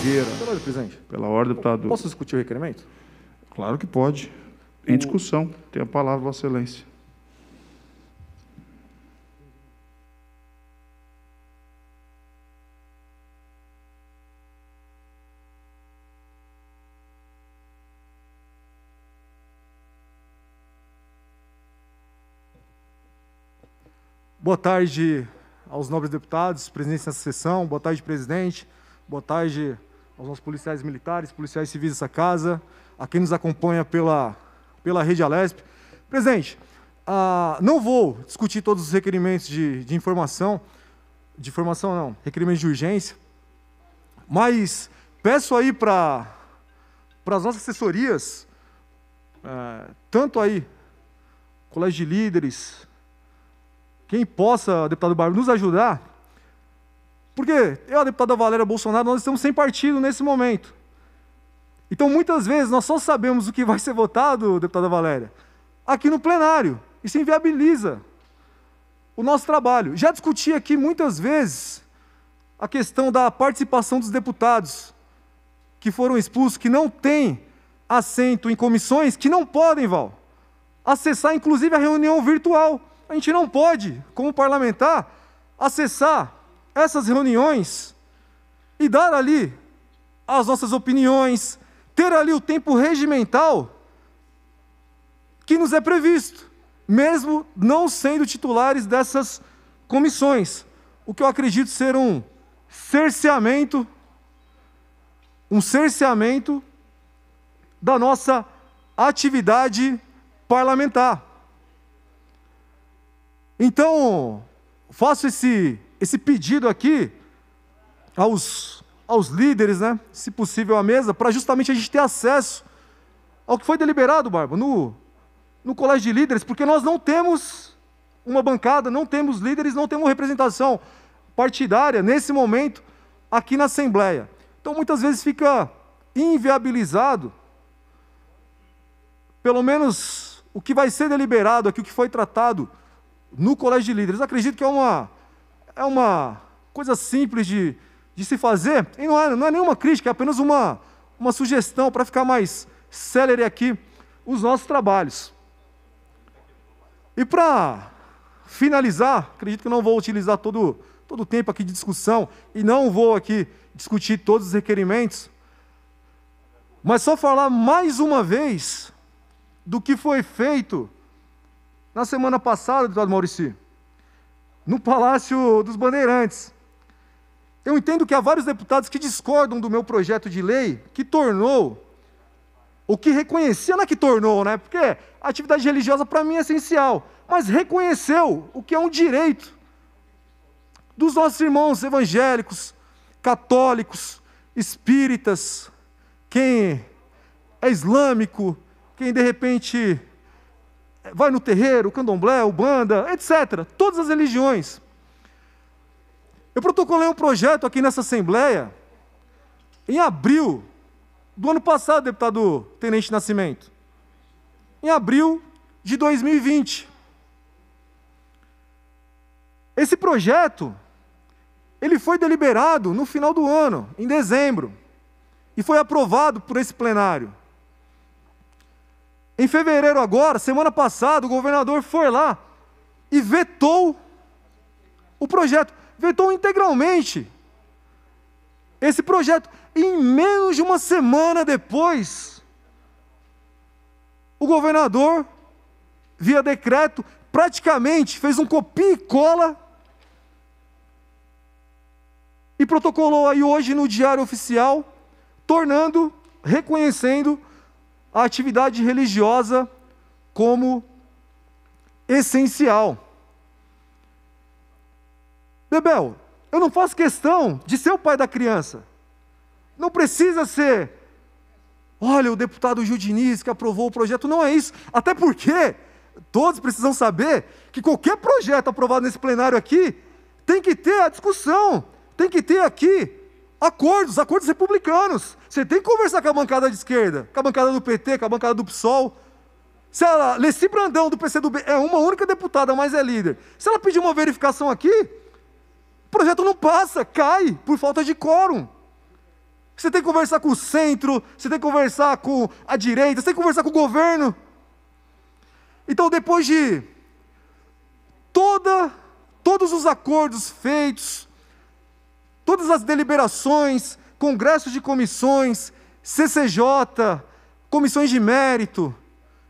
Nogueira. Pela ordem, presidente. Pela ordem, deputado. Posso discutir o requerimento? Claro que pode. Em discussão. Tem a palavra, Vossa Excelência. Boa tarde aos nobres deputados, presentes nessa sessão. Boa tarde, presidente. Boa tarde aos nossos policiais militares, policiais civis dessa casa, a quem nos acompanha pela Rede Alesp. Presidente, não vou discutir todos os requerimentos de informação, requerimentos de urgência, mas peço aí para as nossas assessorias, tanto aí, colégio de líderes, quem possa, deputado Barba, nos ajudar, porque eu e a deputada Valéria Bolsonaro, nós estamos sem partido nesse momento. Então, muitas vezes, nós só sabemos o que vai ser votado, deputada Valéria, aqui no plenário. Isso inviabiliza o nosso trabalho. Já discuti aqui muitas vezes a questão da participação dos deputados que foram expulsos, que não têm assento em comissões, que não podem, Val, acessar, inclusive, a reunião virtual. A gente não pode, como parlamentar, acessar essas reuniões e dar ali as nossas opiniões, ter ali o tempo regimental que nos é previsto, mesmo não sendo titulares dessas comissões, o que eu acredito ser um cerceamento da nossa atividade parlamentar. Então, faço esse pedido aqui aos líderes, né, se possível à mesa, para justamente a gente ter acesso ao que foi deliberado, Barba, no colégio de líderes, porque nós não temos uma bancada, não temos líderes, não temos representação partidária nesse momento aqui na Assembleia. Então, muitas vezes fica inviabilizado, pelo menos o que vai ser deliberado aqui, o que foi tratado no colégio de líderes. Acredito que é uma coisa simples de se fazer, e não é nenhuma crítica, é apenas uma sugestão para ficar mais célere aqui os nossos trabalhos. E para finalizar, acredito que eu não vou utilizar todo o tempo aqui de discussão, e não vou aqui discutir todos os requerimentos, mas só falar mais uma vez do que foi feito na semana passada, deputado Maurici, no Palácio dos Bandeirantes. Eu entendo que há vários deputados que discordam do meu projeto de lei, que tornou, ou que reconhecia, não é que tornou, né? Porque a atividade religiosa para mim é essencial, mas reconheceu o que é um direito dos nossos irmãos evangélicos, católicos, espíritas, quem é islâmico, quem de repente vai no terreiro, candomblé, ubanda, etc. Todas as religiões. Eu protocolei um projeto aqui nessa Assembleia em abril do ano passado, deputado Tenente Nascimento. Em abril de 2020. Esse projeto, ele foi deliberado no final do ano, em dezembro, e foi aprovado por esse plenário. Em fevereiro agora, semana passada, o governador foi lá e vetou o projeto, vetou integralmente esse projeto. E em menos de uma semana depois, o governador, via decreto, praticamente fez um copia e cola e protocolou aí hoje no Diário Oficial, reconhecendo a atividade religiosa como essencial. Bebel, eu não faço questão de ser o pai da criança. Não precisa ser, olha, o deputado Gil Diniz que aprovou o projeto, não é isso. Até porque todos precisam saber que qualquer projeto aprovado nesse plenário aqui tem que ter a discussão, tem que ter aqui acordos republicanos. Você tem que conversar com a bancada de esquerda, com a bancada do PT, com a bancada do PSOL. Se ela, Leci Brandão, do PCdoB, é uma única deputada, mas é líder. Se ela pedir uma verificação aqui, o projeto não passa, cai, por falta de quórum. Você tem que conversar com o centro, você tem que conversar com a direita, você tem que conversar com o governo. Então, depois de todos os acordos feitos, todas as deliberações, congressos de comissões, CCJ, comissões de mérito,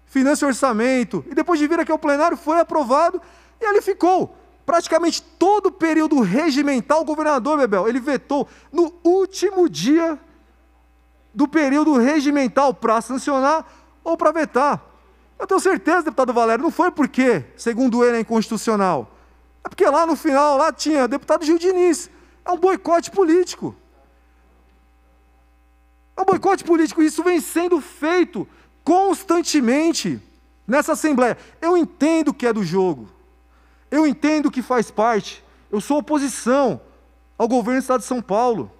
finanças e orçamento, e depois de vir aqui ao plenário, foi aprovado, e ali ficou. Praticamente todo o período regimental, o governador, Bebel, ele vetou no último dia do período regimental para sancionar ou para vetar. Eu tenho certeza, deputado Valério, não foi porque, segundo ele, é inconstitucional. É porque lá no final, lá tinha deputado Gil Diniz. É um boicote político. É um boicote político, e isso vem sendo feito constantemente nessa Assembleia. Eu entendo que é do jogo. Eu entendo que faz parte. Eu sou oposição ao governo do Estado de São Paulo.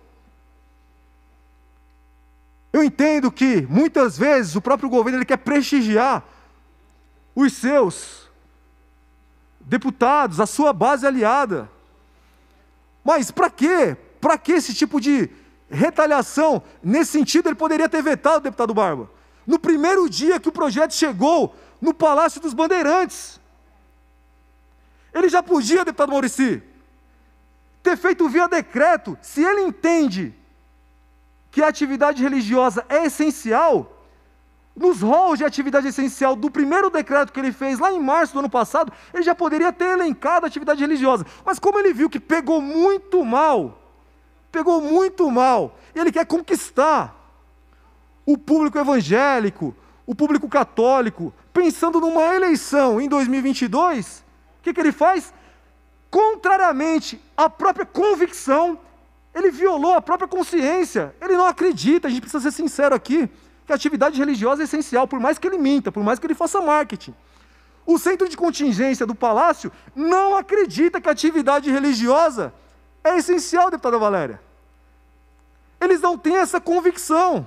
Eu entendo que, muitas vezes, o próprio governo ele quer prestigiar os seus deputados, a sua base aliada. Mas para quê? Para que esse tipo de retaliação? Nesse sentido, ele poderia ter vetado o deputado Barba. No primeiro dia que o projeto chegou no Palácio dos Bandeirantes. Ele já podia, deputado Maurici, ter feito via decreto. Se ele entende que a atividade religiosa é essencial, nos rolos de atividade essencial do primeiro decreto que ele fez lá em março do ano passado, ele já poderia ter elencado a atividade religiosa. Mas como ele viu que pegou muito mal, e ele quer conquistar o público evangélico, o público católico, pensando numa eleição em 2022, o que ele faz? Contrariamente à própria convicção, ele violou a própria consciência. Ele não acredita, a gente precisa ser sincero aqui, que a atividade religiosa é essencial, por mais que ele minta, por mais que ele faça marketing. O centro de contingência do Palácio não acredita que a atividade religiosa é essencial, deputada Valéria. Eles não têm essa convicção.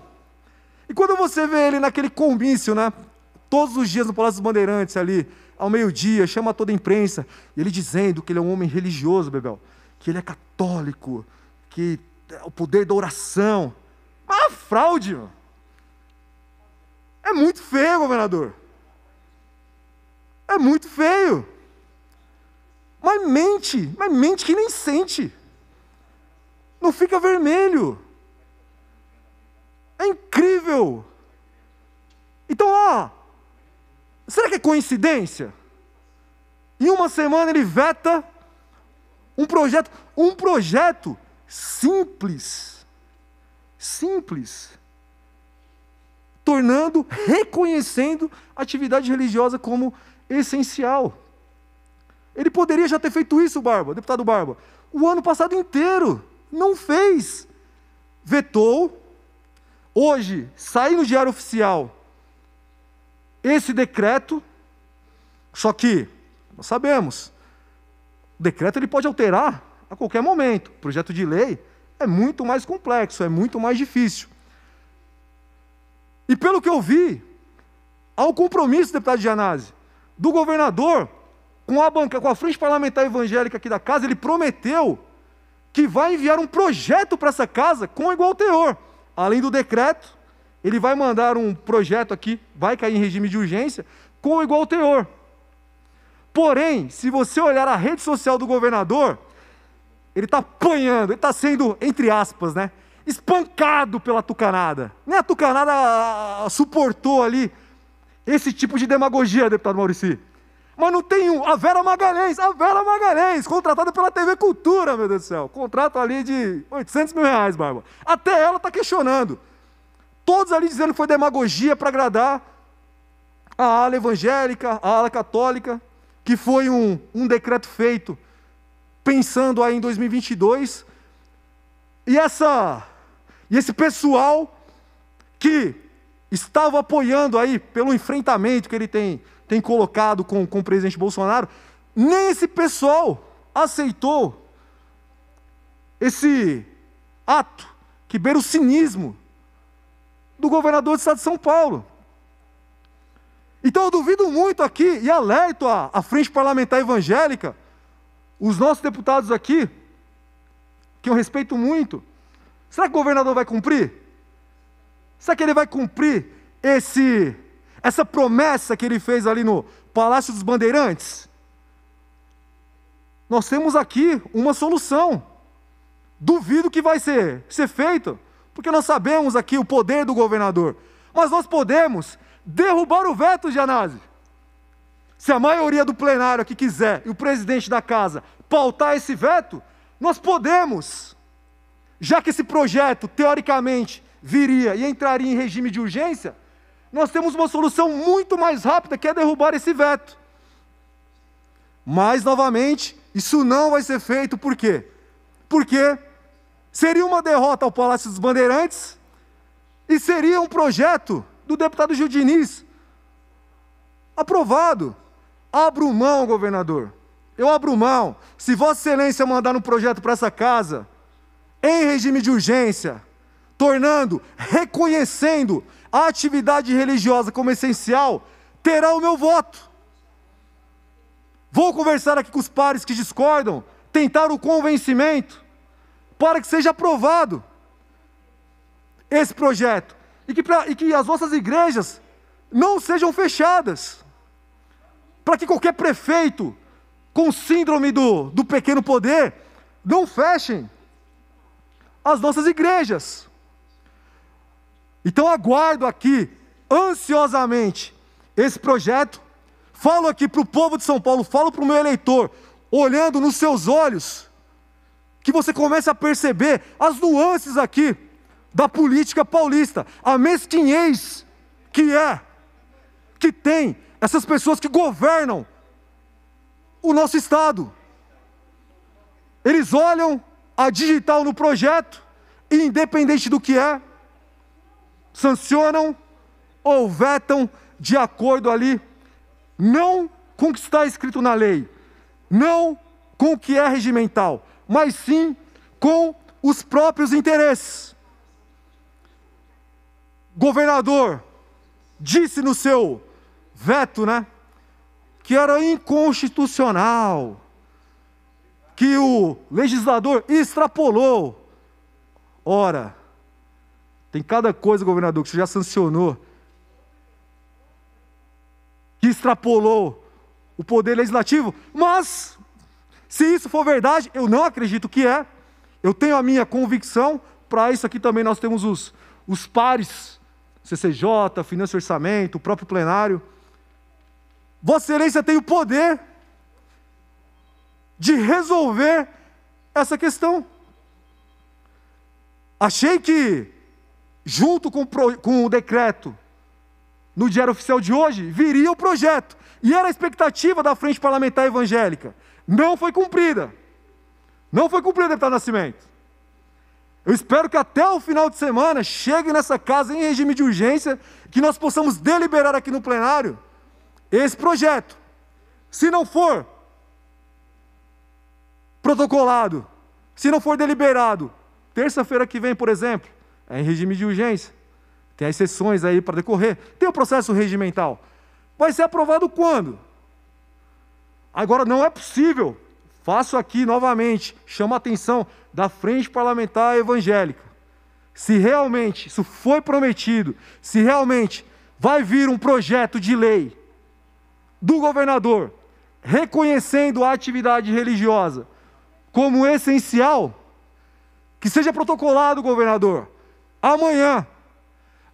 E quando você vê ele naquele comício, né, todos os dias no Palácio dos Bandeirantes, ali, ao meio-dia, chama toda a imprensa, e ele dizendo que ele é um homem religioso, Bebel, que ele é católico, que é o poder da oração. Uma fraude, mano. É muito feio, governador. É muito feio. Mas mente que nem sente. Não fica vermelho. É incrível. Então, será que é coincidência? Em uma semana ele veta um projeto simples, reconhecendo a atividade religiosa como essencial. Ele poderia já ter feito isso, deputado Barba, o ano passado inteiro, não fez. Vetou, hoje, sai no Diário Oficial esse decreto, só que, nós sabemos, o decreto ele pode alterar a qualquer momento. O projeto de lei é muito mais complexo, é muito mais difícil. E pelo que eu vi, há um compromisso, deputado Gianazzi, do governador com a Frente Parlamentar Evangélica aqui da casa. Ele prometeu que vai enviar um projeto para essa casa com igual teor. Além do decreto, ele vai mandar um projeto aqui, vai cair em regime de urgência, com igual teor. Porém, se você olhar a rede social do governador, ele está apanhando, ele está sendo, entre aspas, né, espancado pela tucanada. Nem a tucanada suportou ali esse tipo de demagogia, deputado Maurici. Mas não tem a Vera Magalhães, contratada pela TV Cultura, meu Deus do céu. Contrato ali de R$800 mil, Barba. Até ela está questionando. Todos ali dizendo que foi demagogia para agradar a ala evangélica, a ala católica, que foi um decreto feito pensando aí em 2022. E esse pessoal que estava apoiando aí pelo enfrentamento que ele tem colocado com o presidente Bolsonaro, nem esse pessoal aceitou esse ato que beira o cinismo do governador do estado de São Paulo. Então eu duvido muito aqui, e alerto a Frente Parlamentar Evangélica, os nossos deputados aqui, que eu respeito muito, Será que o governador vai cumprir? Será que ele vai cumprir essa promessa que ele fez ali no Palácio dos Bandeirantes? Nós temos aqui uma solução. Duvido que vai ser feito, porque nós sabemos aqui o poder do governador. Mas nós podemos derrubar o veto, Gianazzi. Se a maioria do plenário aqui quiser, e o presidente da casa, pautar esse veto, nós podemos, já que esse projeto, teoricamente, viria e entraria em regime de urgência, nós temos uma solução muito mais rápida, que é derrubar esse veto. Mas, novamente, isso não vai ser feito, por quê? Porque seria uma derrota ao Palácio dos Bandeirantes e seria um projeto do deputado Gil Diniz aprovado. Abro mão, governador. Eu abro mão. Se Vossa Excelência mandar um projeto para essa casa, em regime de urgência, reconhecendo a atividade religiosa como essencial, terá o meu voto. Vou conversar aqui com os pares que discordam, tentar o convencimento, para que seja aprovado esse projeto. E que as nossas igrejas não sejam fechadas. Para que qualquer prefeito com síndrome do pequeno poder não fechem as nossas igrejas. Então aguardo aqui, ansiosamente, esse projeto. Falo aqui para o povo de São Paulo, falo para o meu eleitor, olhando nos seus olhos, que você comece a perceber as nuances aqui da política paulista, a mesquinhez que tem essas pessoas que governam o nosso Estado. Eles olham a digital no projeto, e independente do que sancionam ou vetam de acordo ali, não com o que está escrito na lei, não com o que é regimental, mas sim com os próprios interesses. Governador disse no seu veto, que era inconstitucional, que o legislador extrapolou. Ora, tem cada coisa, governador, que você já sancionou, que extrapolou o poder legislativo, mas, se isso for verdade, eu não acredito que eu tenho a minha convicção. Para isso aqui também nós temos os pares, CCJ, Finanças e Orçamento, o próprio plenário. Vossa Excelência tem o poder de resolver essa questão. Achei que, junto com o decreto, no Diário Oficial de hoje, viria o projeto. E era a expectativa da Frente Parlamentar Evangélica. Não foi cumprida. Não foi cumprida, deputado Nascimento. Eu espero que até o final de semana chegue nessa casa em regime de urgência, que nós possamos deliberar aqui no plenário esse projeto. Se não for protocolado, se não for deliberado, terça-feira que vem, por exemplo, é em regime de urgência. Tem as sessões aí para decorrer. Tem o processo regimental. Vai ser aprovado quando? Agora, não é possível. Faço aqui novamente, chamo a atenção da Frente Parlamentar Evangélica. Se realmente isso foi prometido, se realmente vai vir um projeto de lei do governador reconhecendo a atividade religiosa como essencial, que seja protocolado, governador. Amanhã,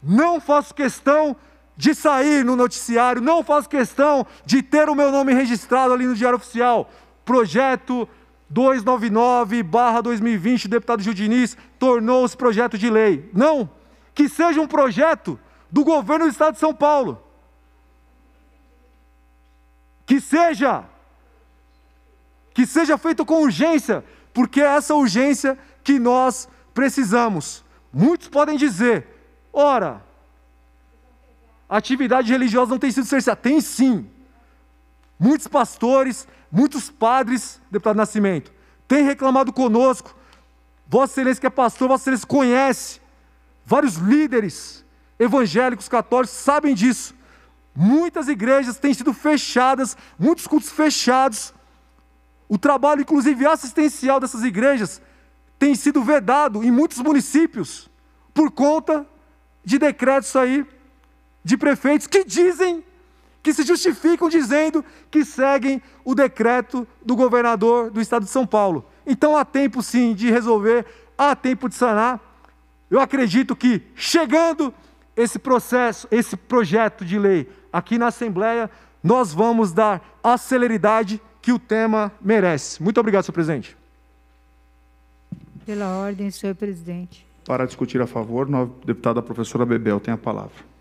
não faço questão de sair no noticiário, não faço questão de ter o meu nome registrado ali no Diário Oficial. Projeto 299/2020, o deputado Gil Diniz tornou-se projeto de lei. Não, que seja um projeto do governo do Estado de São Paulo. Que seja feito com urgência, porque é essa urgência que nós precisamos. Muitos podem dizer, ora, a atividade religiosa não tem sido cerceada. Tem sim. Muitos pastores, muitos padres, deputado Nascimento, têm reclamado conosco. Vossa Excelência que é pastor, Vossa Excelência conhece. Vários líderes evangélicos, católicos, sabem disso. Muitas igrejas têm sido fechadas, muitos cultos fechados. O trabalho, inclusive assistencial dessas igrejas, tem sido vedado em muitos municípios por conta de decretos aí de prefeitos que dizem, que se justificam dizendo que seguem o decreto do governador do estado de São Paulo. Então há tempo sim de resolver, há tempo de sanar. Eu acredito que chegando esse projeto de lei aqui na Assembleia, nós vamos dar a celeridade que o tema merece. Muito obrigado, senhor presidente. Pela ordem, senhor presidente. Para discutir a favor, a deputada professora Bebel tem a palavra.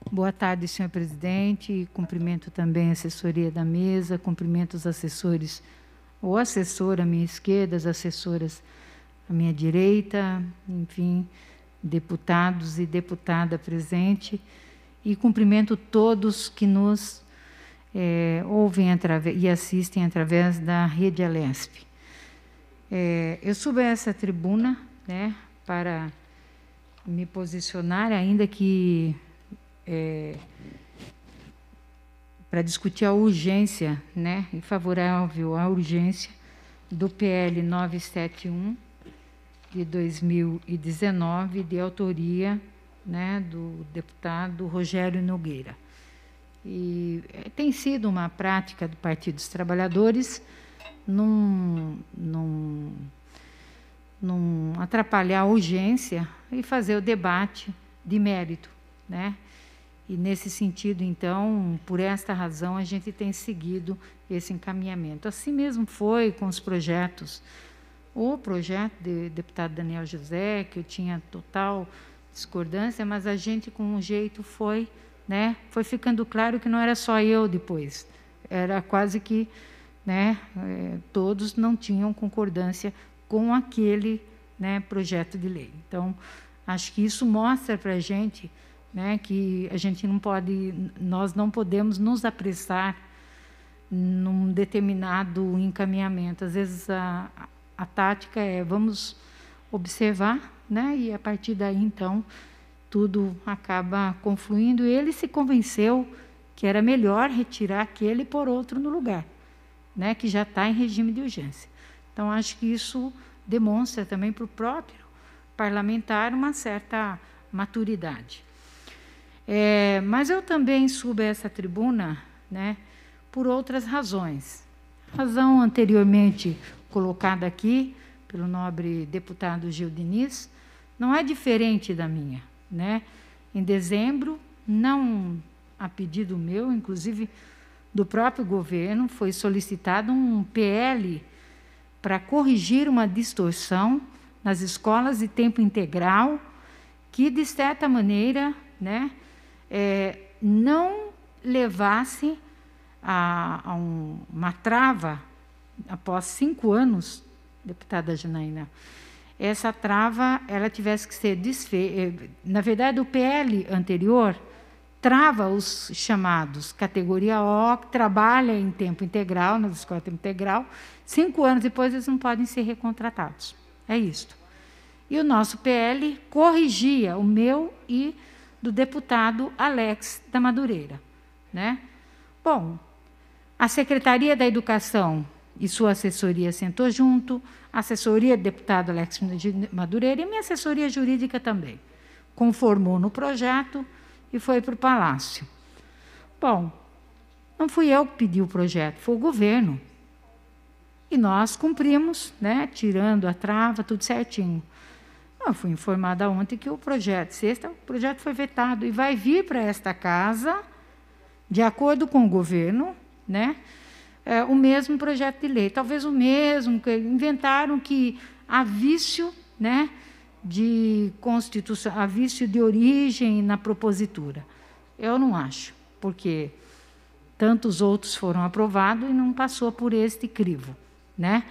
Boa tarde, senhor presidente. Cumprimento também a assessoria da mesa, cumprimento os assessores, o assessor à minha esquerda, as assessoras à minha direita, enfim, deputados e deputada presente, e cumprimento todos que nos ouvem e assistem através da Rede Alesp. Eu subo a essa tribuna, né, para me posicionar, ainda que para discutir a urgência, né, e favorável à urgência do PL 971 de 2019, de autoria, né, do deputado Rogério Nogueira. E tem sido uma prática do Partido dos Trabalhadores não atrapalhar a urgência e fazer o debate de mérito, né? E, nesse sentido, então, por esta razão, a gente tem seguido esse encaminhamento. Assim mesmo foi com os projetos. O projeto do deputado Daniel José, que eu tinha total discordância, mas a gente, com um jeito, foi, né, foi ficando claro que não era só eu depois. Era quase que, né, todos não tinham concordância com aquele, né, projeto de lei. Então, acho que isso mostra para a gente, né, que a gente não pode, nós não podemos nos apressar num determinado encaminhamento. Às vezes a tática é vamos observar, né, e a partir daí então tudo acaba confluindo. E ele se convenceu que era melhor retirar aquele e pôr outro no lugar, né, que já está em regime de urgência. Então acho que isso demonstra também para o próprio parlamentar uma certa maturidade. Mas eu também subo a essa tribuna, né, por outras razões. Razão anteriormente colocada aqui pelo nobre deputado Gil Diniz não é diferente da minha, né? Em dezembro, não a pedido meu, inclusive do próprio governo, foi solicitado um PL para corrigir uma distorção nas escolas de tempo integral que, de certa maneira, né, não levasse a uma trava, após 5 anos, deputada Janaína, essa trava ela tivesse que ser desfeita. Na verdade, o PL anterior trava os chamados categoria O, que trabalha em tempo integral, nas escolas de tempo integral, 5 anos depois eles não podem ser recontratados. É isto. E o nosso PL corrigia o meu e do deputado Alex da Madureira, né? Bom, a Secretaria da Educação e sua assessoria sentou junto, a assessoria do deputado Alex Madureira e minha assessoria jurídica também. Conformou no projeto e foi para o Palácio. Bom, não fui eu que pedi o projeto, foi o governo. E nós cumprimos, né, tirando a trava, tudo certinho. Eu fui informada ontem que o projeto, o projeto foi vetado e vai vir para esta casa, de acordo com o governo, né, o mesmo projeto de lei, talvez o mesmo, que inventaram que há vício, né, de constituição, há vício de origem na propositura. Eu não acho, porque tantos outros foram aprovados e não passou por este crivo, né?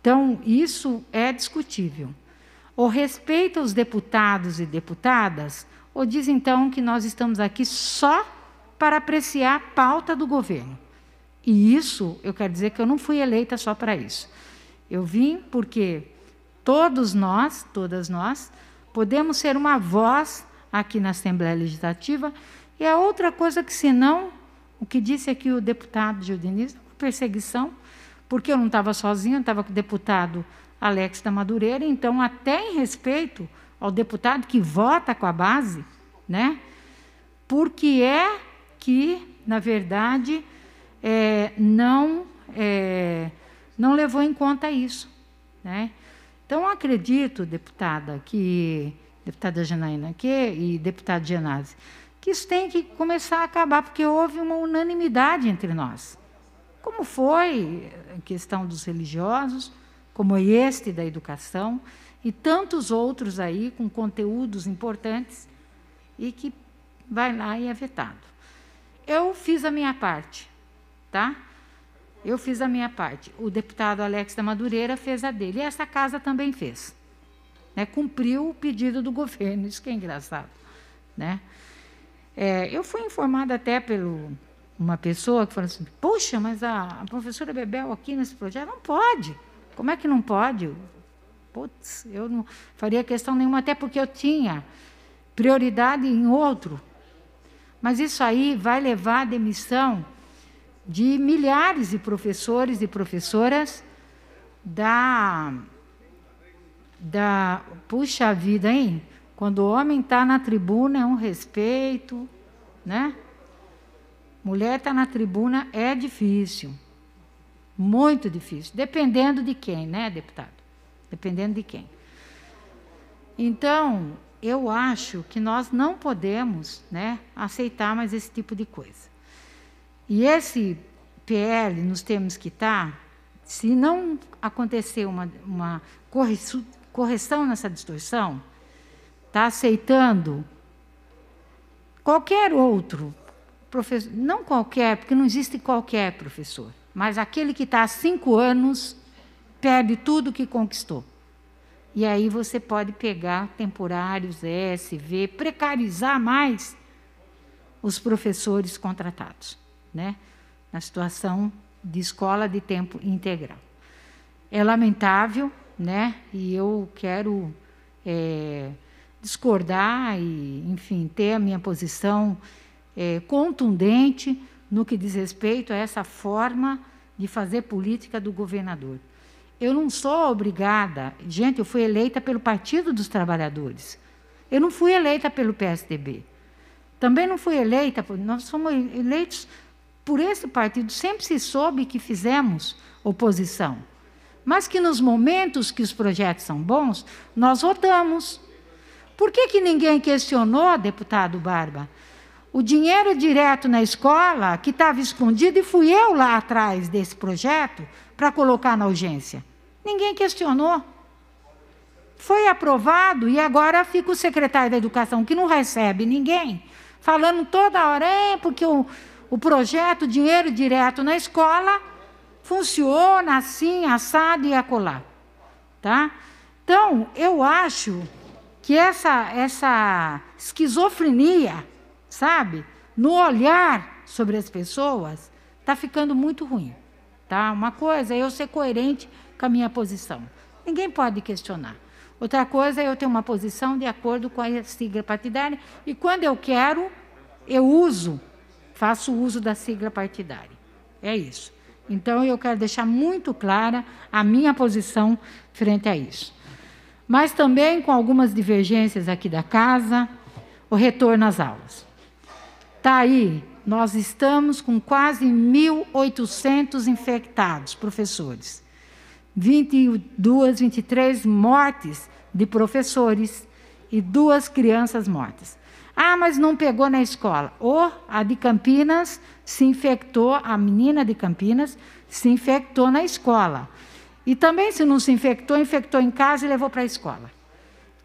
Então, isso é discutível. Ou respeita os deputados e deputadas, ou diz, então, que nós estamos aqui só para apreciar a pauta do governo. E isso, eu quero dizer que eu não fui eleita só para isso. Eu vim porque todas nós, podemos ser uma voz aqui na Assembleia Legislativa. E a outra coisa que, senão, o que disse aqui o deputado Gildenise, perseguição, porque eu não estava sozinha, eu estava com o deputado Alex da Madureira, então, até em respeito ao deputado que vota com a base, né? Porque é que, na verdade, não levou em conta isso, né? Então, acredito, deputada Janaína e deputado Genasi, que isso tem que começar a acabar, porque houve uma unanimidade entre nós. Como foi a questão dos religiosos, como este da educação, e tantos outros aí com conteúdos importantes, e que vai lá e é vetado. Eu fiz a minha parte, tá? Eu fiz a minha parte. O deputado Alex da Madureira fez a dele, e essa casa também fez. Né? Cumpriu o pedido do governo, isso que é engraçado. Né? Eu fui informada até por uma pessoa que falou assim, poxa, mas a professora Bebel aqui nesse projeto não pode. Como é que não pode? Putz, eu não faria questão nenhuma, até porque eu tinha prioridade em outro. Mas isso aí vai levar à demissão de milhares de professores e professoras puxa vida, hein? Quando o homem está na tribuna é um respeito, né? Mulher está na tribuna é difícil, muito difícil, dependendo de quem, né, deputado? Dependendo de quem. Então, eu acho que nós não podemos, né, aceitar mais esse tipo de coisa. E esse PL, nos termos que está, se não acontecer uma correção nessa distorção, está aceitando qualquer outro professor, não qualquer, porque não existe qualquer professor, mas aquele que está há 5 anos perde tudo que conquistou. E aí você pode pegar temporários, SV, precarizar mais os professores contratados, né? Na situação de escola de tempo integral. É lamentável, né? E eu quero discordar e, enfim, ter a minha posição contundente no que diz respeito a essa forma de fazer política do governador. Eu não sou obrigada... Gente, eu fui eleita pelo Partido dos Trabalhadores. Eu não fui eleita pelo PSDB. Também não fui eleita... Nós somos eleitos por esse partido. Sempre se soube que fizemos oposição. Mas que nos momentos que os projetos são bons, nós votamos. Por que ninguém questionou, deputado Barba? O dinheiro direto na escola, que estava escondido, e fui eu lá atrás desse projeto para colocar na urgência. Ninguém questionou. Foi aprovado e agora fica o secretário da Educação, que não recebe ninguém, falando toda hora, porque o projeto Dinheiro Direto na Escola funciona assim, assado e acolá. Tá? Então, eu acho que essa esquizofrenia, sabe, no olhar sobre as pessoas, está ficando muito ruim. Tá? Uma coisa é eu ser coerente com a minha posição. Ninguém pode questionar. Outra coisa é eu ter uma posição de acordo com a sigla partidária, e quando eu quero, faço uso da sigla partidária. É isso. Então, eu quero deixar muito clara a minha posição frente a isso. Mas também com algumas divergências aqui da casa, o retorno às aulas. Está aí, nós estamos com quase 1.800 infectados, professores. 23 mortes de professores e 2 crianças mortas. Ah, mas não pegou na escola. A de Campinas se infectou, a menina de Campinas se infectou na escola. E também, se não se infectou, infectou em casa e levou para a escola.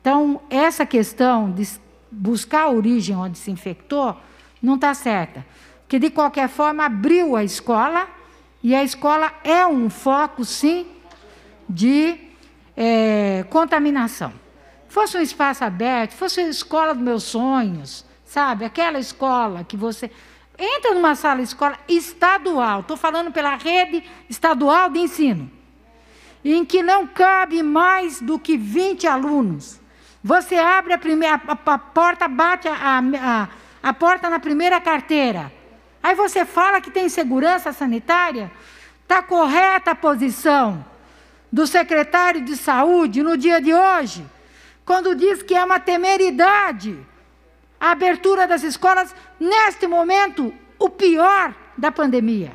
Então, essa questão de buscar a origem onde se infectou não está certa. Porque, de qualquer forma, abriu a escola, e a escola é um foco, sim, de contaminação. Fosse um espaço aberto, fosse a escola dos meus sonhos, sabe? Aquela escola que você... Entra numa sala de escola estadual, estou falando pela rede estadual de ensino. em que não cabe mais do que 20 alunos. Você abre a porta, bate a porta na primeira carteira. Aí você fala que tem segurança sanitária? Está correta a posição do secretário de saúde no dia de hoje, quando diz que é uma temeridade a abertura das escolas, neste momento, o pior da pandemia.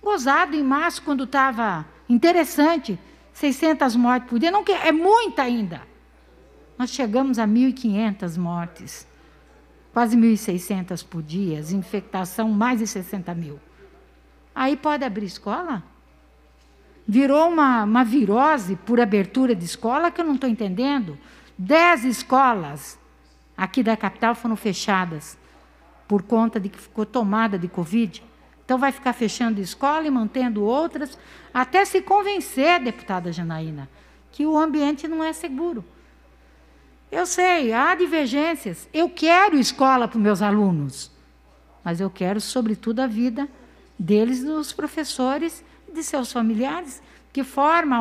Gozado em março, quando estava interessante, 600 mortes por dia, não, é muita ainda. Nós chegamos a 1.500 mortes, quase 1.600 por dia, infectação mais de 60 mil. Aí pode abrir escola? Virou uma virose por abertura de escola que eu não estou entendendo. 10 escolas aqui da capital foram fechadas por conta de que ficou tomada de Covid. Então vai ficar fechando escola e mantendo outras, até se convencer, deputada Janaína, que o ambiente não é seguro. Eu sei, há divergências. Eu quero escola para os meus alunos, mas eu quero, sobretudo, a vida deles, dos professores, de seus familiares, que forma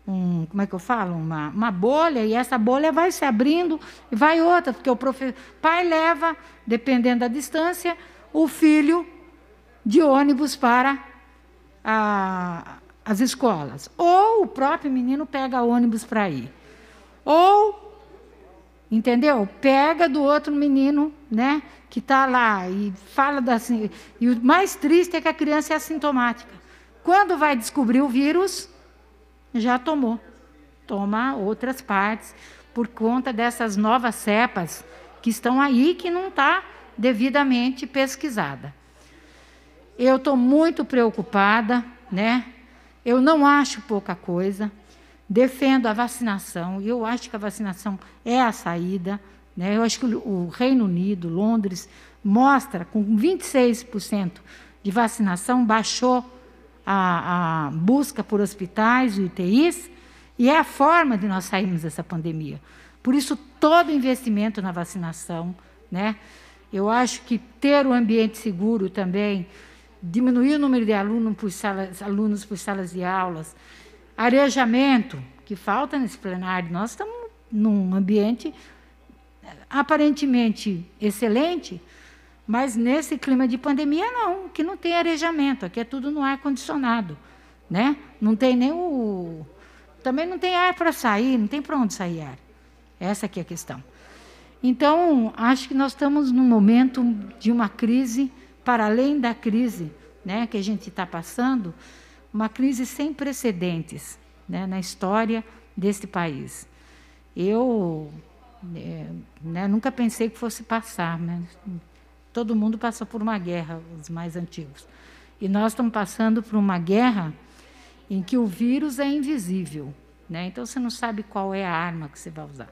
como é que eu falo? Uma bolha, e essa bolha vai se abrindo e vai outra, porque o pai leva, dependendo da distância, o filho de ônibus para as escolas. Ou o próprio menino pega ônibus para ir. Ou, entendeu? Pega do outro menino, né, que está lá e fala assim. E o mais triste é que a criança é assintomática. Quando vai descobrir o vírus, já tomou. Toma outras partes, por conta dessas novas cepas que estão aí, que não está devidamente pesquisada. Eu estou muito preocupada, né? Eu não acho pouca coisa. Defendo a vacinação, e eu acho que a vacinação é a saída, né? Eu acho que o Reino Unido, Londres, mostra, com 26% de vacinação, baixou a busca por hospitais e UTIs, e é a forma de nós sairmos dessa pandemia. Por isso, todo investimento na vacinação, né? Eu acho que ter o ambiente seguro também, diminuir o número de alunos por salas de aulas, arejamento, que falta nesse plenário. Nós estamos num ambiente aparentemente excelente, mas nesse clima de pandemia não, que não tem arejamento, aqui é tudo no ar-condicionado, né? Não tem nem também não tem ar para sair, não tem para onde sair ar. Essa aqui é a questão. Então, acho que nós estamos num momento de uma crise, para além da crise, né, que a gente está passando, uma crise sem precedentes, né, na história deste país. Eu nunca pensei que fosse passar, né? Todo mundo passa por uma guerra, os mais antigos. E nós estamos passando por uma guerra em que o vírus é invisível, né? Então, você não sabe qual é a arma que você vai usar.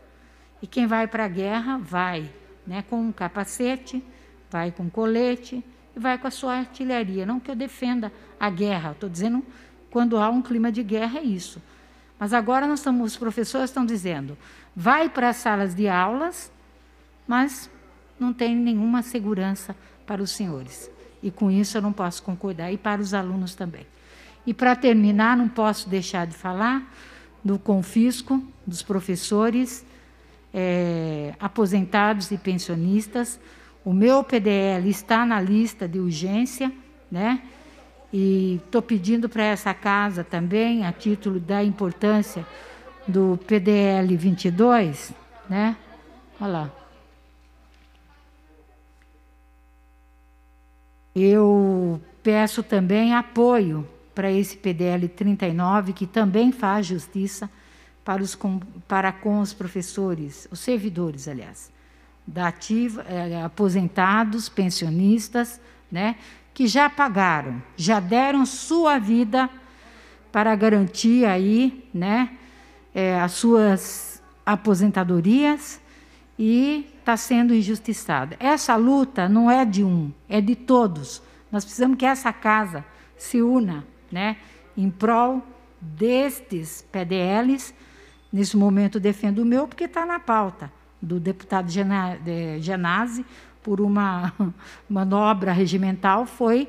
E quem vai para a guerra vai, né, com um capacete, vai com colete e vai com a sua artilharia. Não que eu defenda a guerra, estou dizendo, quando há um clima de guerra, é isso. Mas agora os professores estão dizendo, vai para as salas de aulas, mas não tem nenhuma segurança para os senhores. E com isso eu não posso concordar, e para os alunos também. E para terminar, não posso deixar de falar do confisco dos professores, aposentados e pensionistas. O meu PDL está na lista de urgência, né? E estou pedindo para essa casa também, a título da importância do PDL 22, né? Olha lá. Eu peço também apoio para esse PDL 39, que também faz justiça para com os professores, os servidores, aliás, da ativa, aposentados, pensionistas, né, que já pagaram, já deram sua vida para garantir aí, né, as suas aposentadorias, e está sendo injustiçada. Essa luta não é de um, é de todos. Nós precisamos que essa casa se una, né, em prol destes PDLs. Nesse momento defendo o meu, porque está na pauta do deputado Genasi, por uma manobra regimental, foi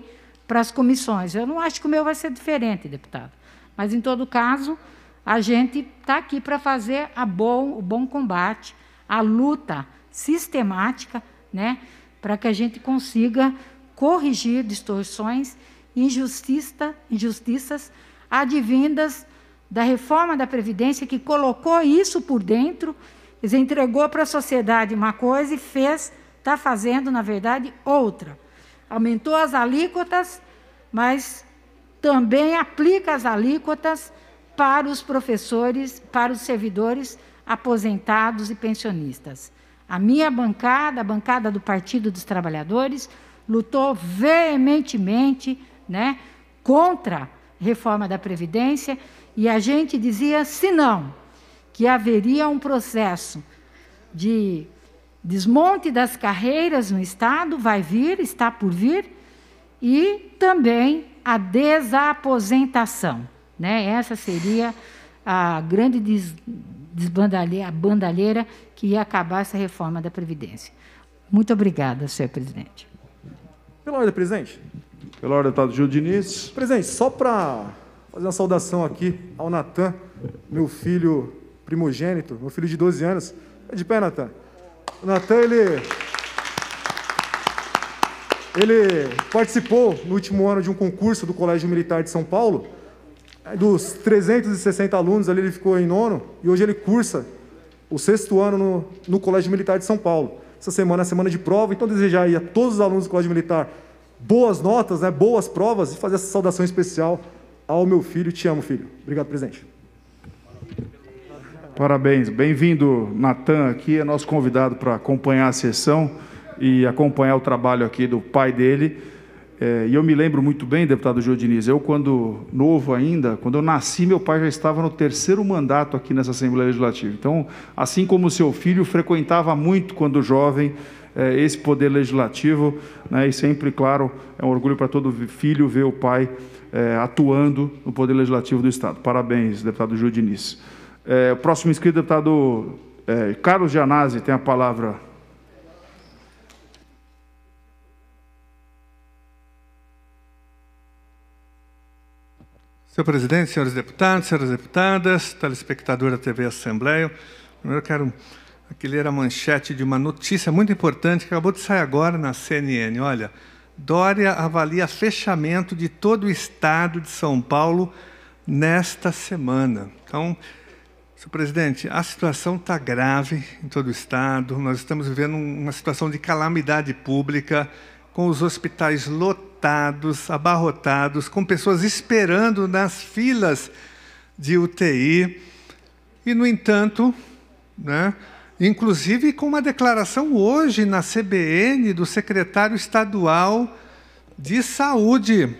para as comissões. Eu não acho que o meu vai ser diferente, deputado. Mas, em todo caso, a gente está aqui para fazer o bom combate, a luta sistemática, né, para que a gente consiga corrigir distorções e injustiças advindas da reforma da Previdência, que colocou isso por dentro, entregou para a sociedade uma coisa e está fazendo, na verdade, outra. Aumentou as alíquotas, mas também aplica as alíquotas para os professores, para os servidores aposentados e pensionistas. A minha bancada, a bancada do Partido dos Trabalhadores, lutou veementemente, né, contra a reforma da Previdência, e a gente dizia, se não, que haveria um processo de desmonte das carreiras no Estado, vai vir, está por vir, e também a desaposentação, né? Essa seria a grande bandalheira que ia acabar essa reforma da Previdência. Muito obrigada, senhor presidente. Pela ordem, presidente. Pela ordem, deputado Gil Diniz. Presidente, só para fazer uma saudação aqui ao Natan, meu filho primogênito, meu filho de 12 anos. É de pé, Natan. O Natan, ele participou no último ano de um concurso do Colégio Militar de São Paulo. Dos 360 alunos ali, ele ficou em 9º, e hoje ele cursa o 6º ano no Colégio Militar de São Paulo. Essa semana é a semana de prova, então desejar aí a todos os alunos do Colégio Militar boas notas, né, boas provas, e fazer essa saudação especial ao meu filho. Te amo, filho. Obrigado, presidente. Parabéns. Bem-vindo, Natan, aqui, é nosso convidado para acompanhar a sessão e acompanhar o trabalho aqui do pai dele. E eu me lembro muito bem, deputado Gil Diniz, eu, quando novo ainda, quando eu nasci, meu pai já estava no 3º mandato aqui nessa Assembleia Legislativa. Então, assim como o seu filho, frequentava muito, quando jovem, esse poder legislativo, né, e sempre, claro, é um orgulho para todo filho ver o pai atuando no poder legislativo do Estado. Parabéns, deputado Gil Diniz. O próximo inscrito, deputado Carlos Gianazzi, tem a palavra. Senhor presidente, senhores deputados, senhoras deputadas, telespectador da TV Assembleia, primeiro eu quero aqui ler a manchete de uma notícia muito importante que acabou de sair agora na CNN. Olha, Dória avalia fechamento de todo o estado de São Paulo nesta semana. Então, senhor presidente, a situação está grave em todo o estado, nós estamos vivendo uma situação de calamidade pública, com os hospitais lotados, abarrotados, com pessoas esperando nas filas de UTI. E, no entanto, né, inclusive com uma declaração hoje na CBN do secretário estadual de Saúde,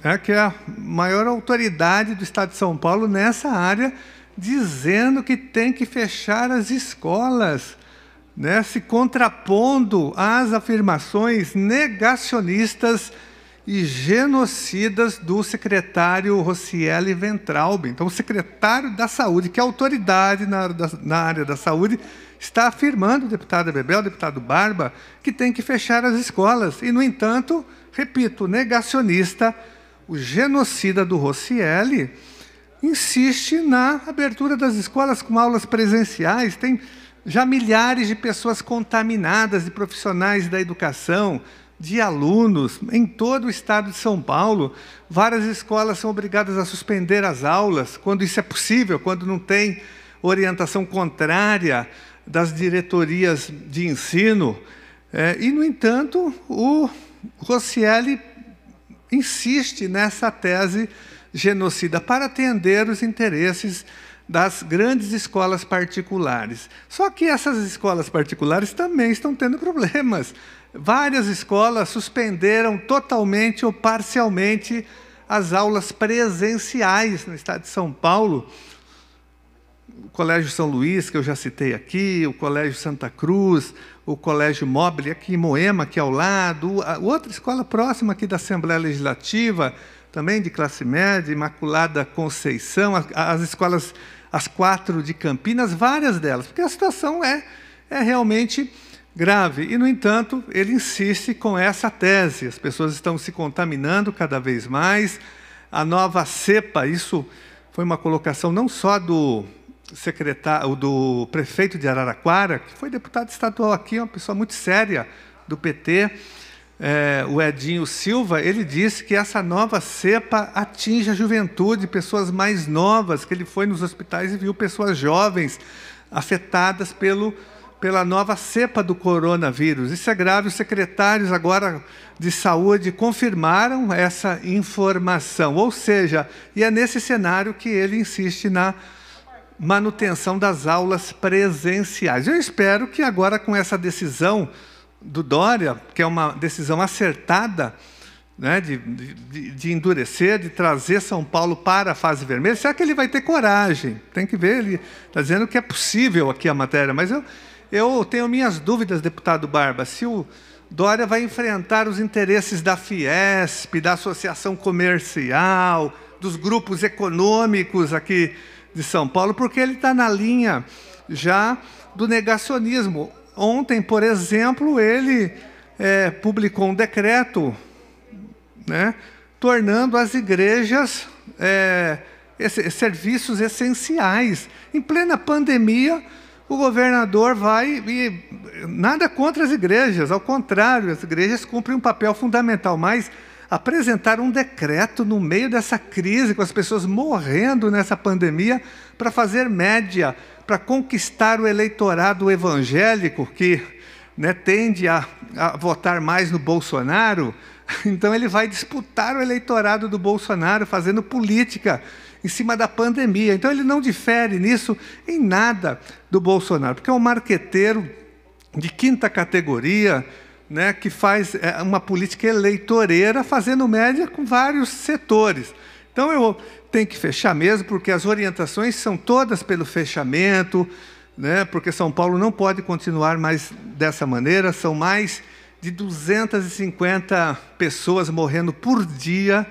né, que é a maior autoridade do Estado de São Paulo nessa área, dizendo que tem que fechar as escolas, né, se contrapondo às afirmações negacionistas e genocidas do secretário Rocieli Ventralbe. Então, o secretário da Saúde, que é autoridade na área da saúde, está afirmando, deputada Bebel, deputado Barba, que tem que fechar as escolas. E, no entanto, repito, o negacionista, o genocida do Rocieli, insiste na abertura das escolas com aulas presenciais. Tem já milhares de pessoas contaminadas, de profissionais da educação, de alunos, em todo o estado de São Paulo. Várias escolas são obrigadas a suspender as aulas, quando isso é possível, quando não tem orientação contrária das diretorias de ensino. E, no entanto, o Rocieli insiste nessa tese genocida para atender os interesses das grandes escolas particulares. Só que essas escolas particulares também estão tendo problemas. Várias escolas suspenderam totalmente ou parcialmente as aulas presenciais no estado de São Paulo. O Colégio São Luís, que eu já citei aqui, o Colégio Santa Cruz, o Colégio Mobile, aqui em Moema, aqui ao lado, a outra escola próxima aqui da Assembleia Legislativa, também de classe média, Imaculada Conceição, as escolas, as 4 de Campinas, várias delas, porque a situação é realmente grave. E, no entanto, ele insiste com essa tese. As pessoas estão se contaminando cada vez mais. A nova cepa, isso foi uma colocação não só do prefeito de Araraquara, que foi deputado estadual aqui, uma pessoa muito séria do PT, o Edinho Silva. Ele disse que essa nova cepa atinge a juventude, pessoas mais novas, que ele foi nos hospitais e viu pessoas jovens afetadas pela nova cepa do coronavírus. Isso é grave. Os secretários agora de saúde confirmaram essa informação, ou seja, e é nesse cenário que ele insiste na manutenção das aulas presenciais. Eu espero que agora, com essa decisão do Dória, que é uma decisão acertada, né, de endurecer, de trazer São Paulo para a fase vermelha, será que ele vai ter coragem? Tem que ver, ele está dizendo que é possível aqui a matéria, mas eu tenho minhas dúvidas, deputado Barba, se o Dória vai enfrentar os interesses da Fiesp, da Associação Comercial, dos grupos econômicos aqui de São Paulo, porque ele está na linha já do negacionismo. Ontem, por exemplo, ele publicou um decreto, né, tornando as igrejas serviços essenciais. Em plena pandemia, o governador vai e nada contra as igrejas, ao contrário, as igrejas cumprem um papel fundamental, mas apresentar um decreto no meio dessa crise, com as pessoas morrendo nessa pandemia, para fazer média, para conquistar o eleitorado evangélico, que, né, tende a votar mais no Bolsonaro, então ele vai disputar o eleitorado do Bolsonaro, fazendo política em cima da pandemia. Então ele não difere nisso em nada do Bolsonaro, porque é um marqueteiro de quinta categoria, né, que faz uma política eleitoreira, fazendo média com vários setores. Então eu tenho que fechar mesmo, porque as orientações são todas pelo fechamento, né, porque São Paulo não pode continuar mais dessa maneira. São mais de 250 pessoas morrendo por dia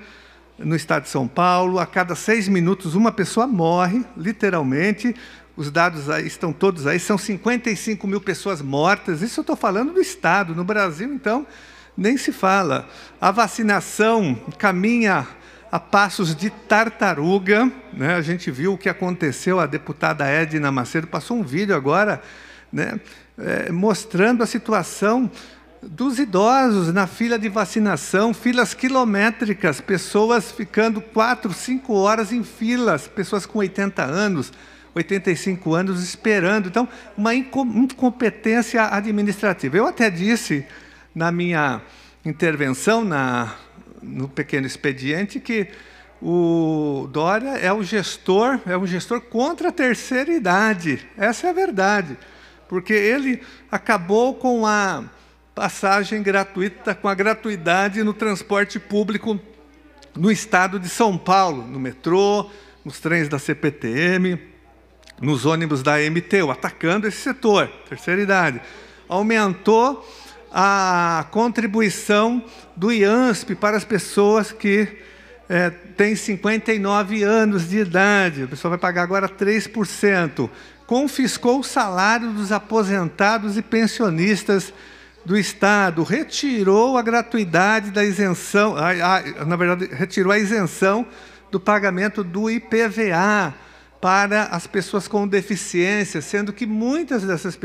no estado de São Paulo. A cada 6 minutos uma pessoa morre, literalmente. Os dados aí estão todos aí, são 55 mil pessoas mortas. Isso eu estou falando do estado. No Brasil, então, nem se fala. A vacinação caminha a passos de tartaruga, né? A gente viu o que aconteceu. A deputada Edna Macedo passou um vídeo agora, né, mostrando a situação dos idosos na fila de vacinação, filas quilométricas, pessoas ficando 4, 5 horas em filas, pessoas com 80 anos, 85 anos esperando. Então, uma incompetência administrativa. Eu até disse na minha intervenção no pequeno expediente que o Dória é um gestor contra a terceira idade. Essa é a verdade, porque ele acabou com a passagem gratuita, com a gratuidade no transporte público no estado de São Paulo, no metrô, nos trens da CPTM, nos ônibus da MTU, atacando esse setor, terceira idade. Aumentou a contribuição do IANSP para as pessoas que têm 59 anos de idade. A pessoa vai pagar agora 3%. Confiscou o salário dos aposentados e pensionistas do Estado, retirou a gratuidade da isenção, na verdade, retirou a isenção do pagamento do IPVA para as pessoas com deficiência, sendo que muitas dessas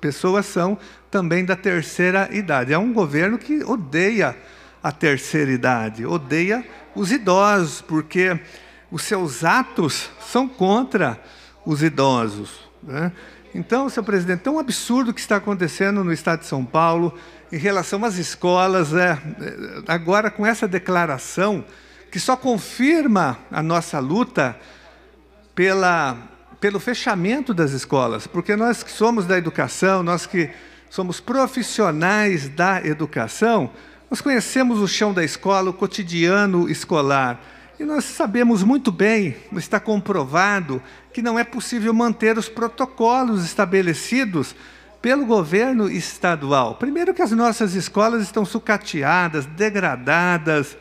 pessoas são também da terceira idade. É um governo que odeia a terceira idade, odeia os idosos, porque os seus atos são contra os idosos, né? Então, senhor presidente, é um absurdo o que está acontecendo no estado de São Paulo em relação às escolas. Agora, com essa declaração, que só confirma a nossa luta pelo fechamento das escolas, porque nós que somos da educação, nós que somos profissionais da educação, nós conhecemos o chão da escola, o cotidiano escolar, e nós sabemos muito bem, está comprovado, que não é possível manter os protocolos estabelecidos pelo governo estadual. Primeiro que as nossas escolas estão sucateadas, degradadas,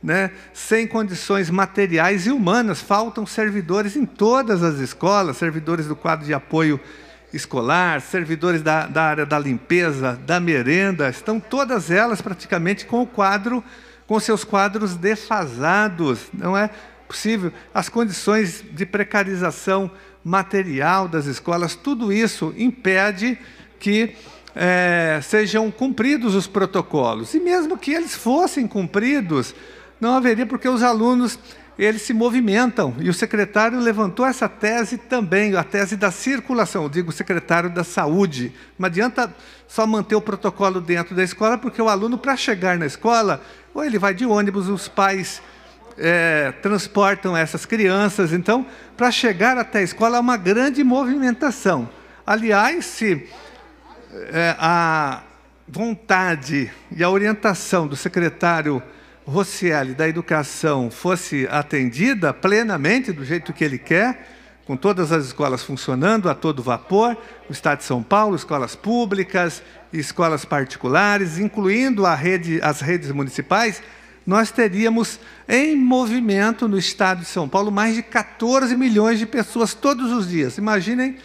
né, sem condições materiais e humanas. Faltam servidores em todas as escolas, servidores do quadro de apoio escolar, servidores da área da limpeza, da merenda. Estão todas elas praticamente com seus quadros defasados. Não é possível, as condições de precarização material das escolas, tudo isso impede que sejam cumpridos os protocolos. E mesmo que eles fossem cumpridos, não haveria, porque os alunos eles se movimentam. E o secretário levantou essa tese também, a tese da circulação, eu digo o secretário da Saúde. Não adianta só manter o protocolo dentro da escola, porque o aluno, para chegar na escola, ou ele vai de ônibus, os pais transportam essas crianças. Então, para chegar até a escola, há uma grande movimentação. Aliás, se a vontade e a orientação do secretário Roscielli da Educação fosse atendida plenamente do jeito que ele quer, com todas as escolas funcionando a todo vapor, o Estado de São Paulo, escolas públicas e escolas particulares, incluindo as redes municipais, nós teríamos em movimento no Estado de São Paulo mais de 14 milhões de pessoas todos os dias. Imaginem,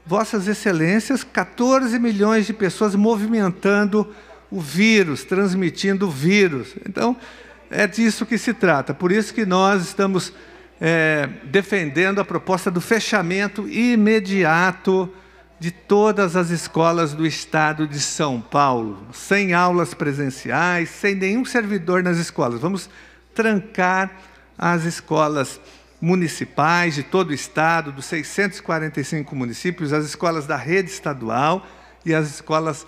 Vossas Excelências, 14 milhões de pessoas movimentando o vírus, transmitindo o vírus. Então, é disso que se trata. Por isso que nós estamos defendendo a proposta do fechamento imediato de todas as escolas do Estado de São Paulo, sem aulas presenciais, sem nenhum servidor nas escolas. Vamos trancar as escolas municipais de todo o Estado, dos 645 municípios, as escolas da rede estadual e as escolas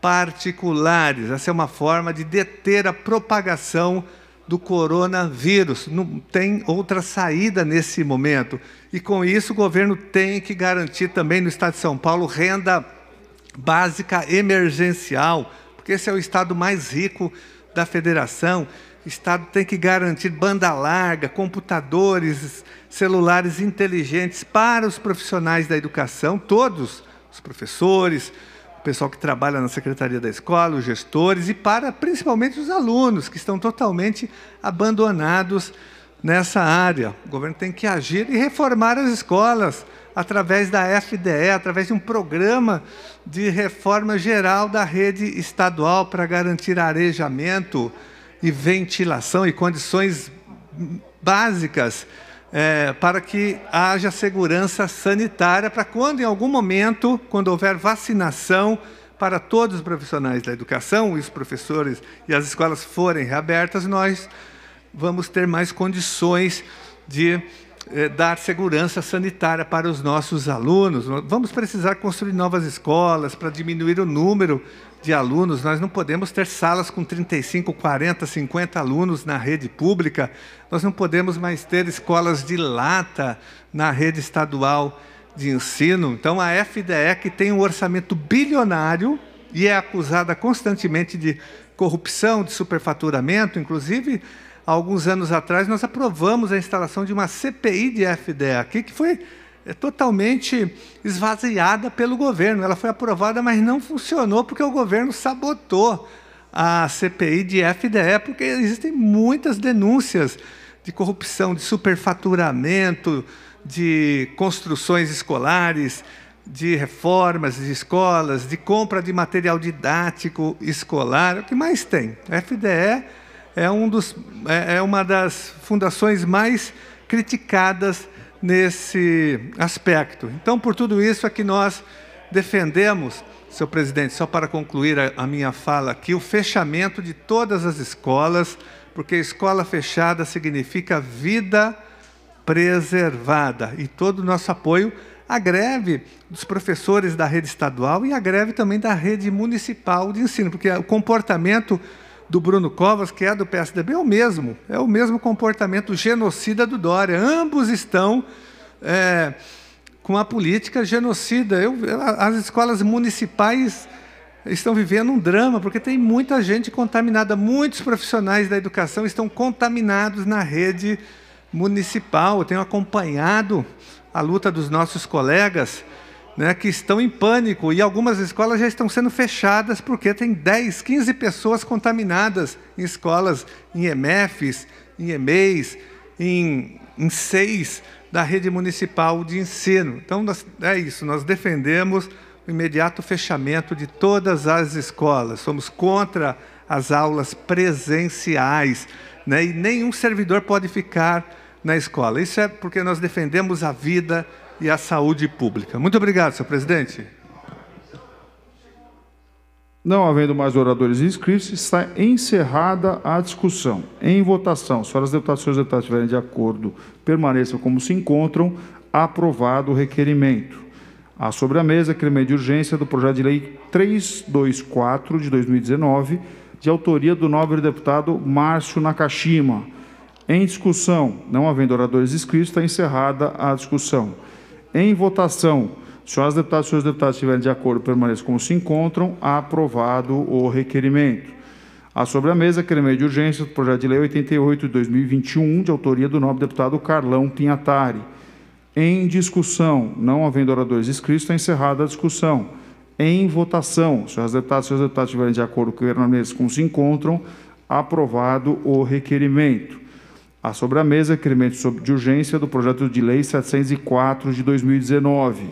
particulares. Essa é uma forma de deter a propagação do coronavírus. Não tem outra saída nesse momento. E, com isso, o governo tem que garantir também no Estado de São Paulo renda básica emergencial, porque esse é o estado mais rico da federação. O Estado tem que garantir banda larga, computadores, celulares inteligentes para os profissionais da educação, todos os professores, o pessoal que trabalha na Secretaria da Escola, os gestores, e para principalmente os alunos, que estão totalmente abandonados nessa área. O governo tem que agir e reformar as escolas através da FDE, através de um programa de reforma geral da rede estadual para garantir arejamento e ventilação e condições básicas para que haja segurança sanitária, para quando, em algum momento, quando houver vacinação para todos os profissionais da educação, e os professores e as escolas forem reabertas, nós vamos ter mais condições de dar segurança sanitária para os nossos alunos. Vamos precisar construir novas escolas para diminuir o número de alunos. Nós não podemos ter salas com 35, 40, 50 alunos na rede pública. Nós não podemos mais ter escolas de lata na rede estadual de ensino. Então, a FDE, que tem um orçamento bilionário e é acusada constantemente de corrupção, de superfaturamento, inclusive, há alguns anos atrás, nós aprovamos a instalação de uma CPI de FDE aqui, que foi totalmente esvaziada pelo governo. Ela foi aprovada, mas não funcionou, porque o governo sabotou a CPI de FDE, porque existem muitas denúncias de corrupção, de superfaturamento, de construções escolares, de reformas de escolas, de compra de material didático escolar. O que mais tem? A FDE é uma das fundações mais criticadas nesse aspecto. Então, por tudo isso é que nós defendemos, senhor presidente, só para concluir a minha fala aqui, o fechamento de todas as escolas, porque escola fechada significa vida preservada. E todo o nosso apoio à greve dos professores da rede estadual e à greve também da rede municipal de ensino, porque o comportamento do Bruno Covas, que é do PSDB, é o mesmo comportamento genocida do Dória. Ambos estão com a política genocida. As escolas municipais estão vivendo um drama, porque tem muita gente contaminada, muitos profissionais da educação estão contaminados na rede municipal. Eu tenho acompanhado a luta dos nossos colegas, que estão em pânico, e algumas escolas já estão sendo fechadas porque tem 10, 15 pessoas contaminadas em escolas, em EMEFs, em EMEIs, em 6 da rede municipal de ensino. Então, é isso, nós defendemos o imediato fechamento de todas as escolas, somos contra as aulas presenciais, e nenhum servidor pode ficar na escola. Isso é porque nós defendemos a vida e a saúde pública. Muito obrigado, senhor presidente. Não havendo mais oradores inscritos, está encerrada a discussão. Em votação, senhoras deputadas e senhores deputados estiverem de acordo, permaneçam como se encontram. Aprovado o requerimento. Há sobre a mesa requerimento de urgência do projeto de lei 324 de 2019, de autoria do nobre deputado Márcio Nakashima. Em discussão, não havendo oradores inscritos, está encerrada a discussão. Em votação, senhoras deputadas e senhores deputados estiverem de acordo, permaneçam como se encontram. Aprovado o requerimento. Há sobre a mesa requerimento de urgência do projeto de lei 88 de 2021, de autoria do nobre deputado Carlão Pinhatari. Em discussão, não havendo oradores inscritos, está encerrada a discussão. Em votação, senhoras deputadas e senhores deputados estiverem de acordo com a mesa como se encontram, aprovado o requerimento. Há sobre a mesa requerimento de urgência do projeto de lei 704 de 2019,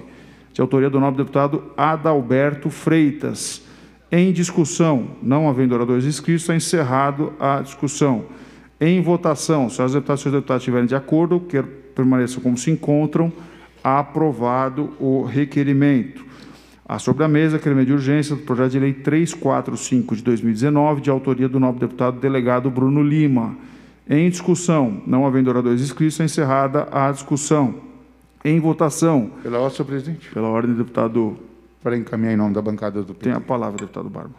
de autoria do nobre deputado Adalberto Freitas. Em discussão, não havendo oradores inscritos, está encerrado a discussão. Em votação, senhoras deputadas e senhores deputados estiverem de acordo, que permaneçam como se encontram, aprovado o requerimento. Há sobre a mesa requerimento de urgência do projeto de lei 345 de 2019, de autoria do nobre deputado delegado Bruno Lima. Em discussão, não havendo oradores inscritos, está encerrada a discussão. Em votação. Pela ordem, senhor presidente. Pela ordem, deputado. Para encaminhar em nome da bancada do PT. Tem a palavra, deputado Barba.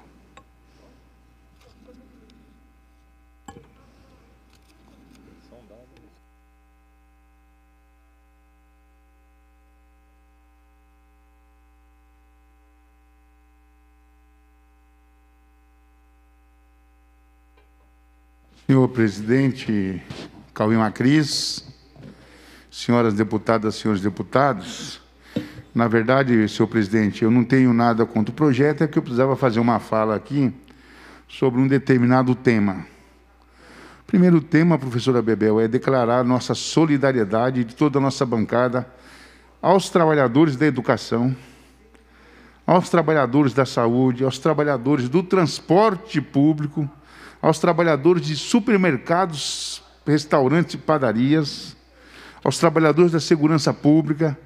Senhor presidente Cauê Macris, senhoras deputadas, senhores deputados, na verdade, senhor presidente, eu não tenho nada contra o projeto, é que eu precisava fazer uma fala aqui sobre um determinado tema. O primeiro tema, professora Bebel, é declarar nossa solidariedade de toda a nossa bancada aos trabalhadores da educação, aos trabalhadores da saúde, aos trabalhadores do transporte público, aos trabalhadores de supermercados, restaurantes e padarias, aos trabalhadores da segurança pública,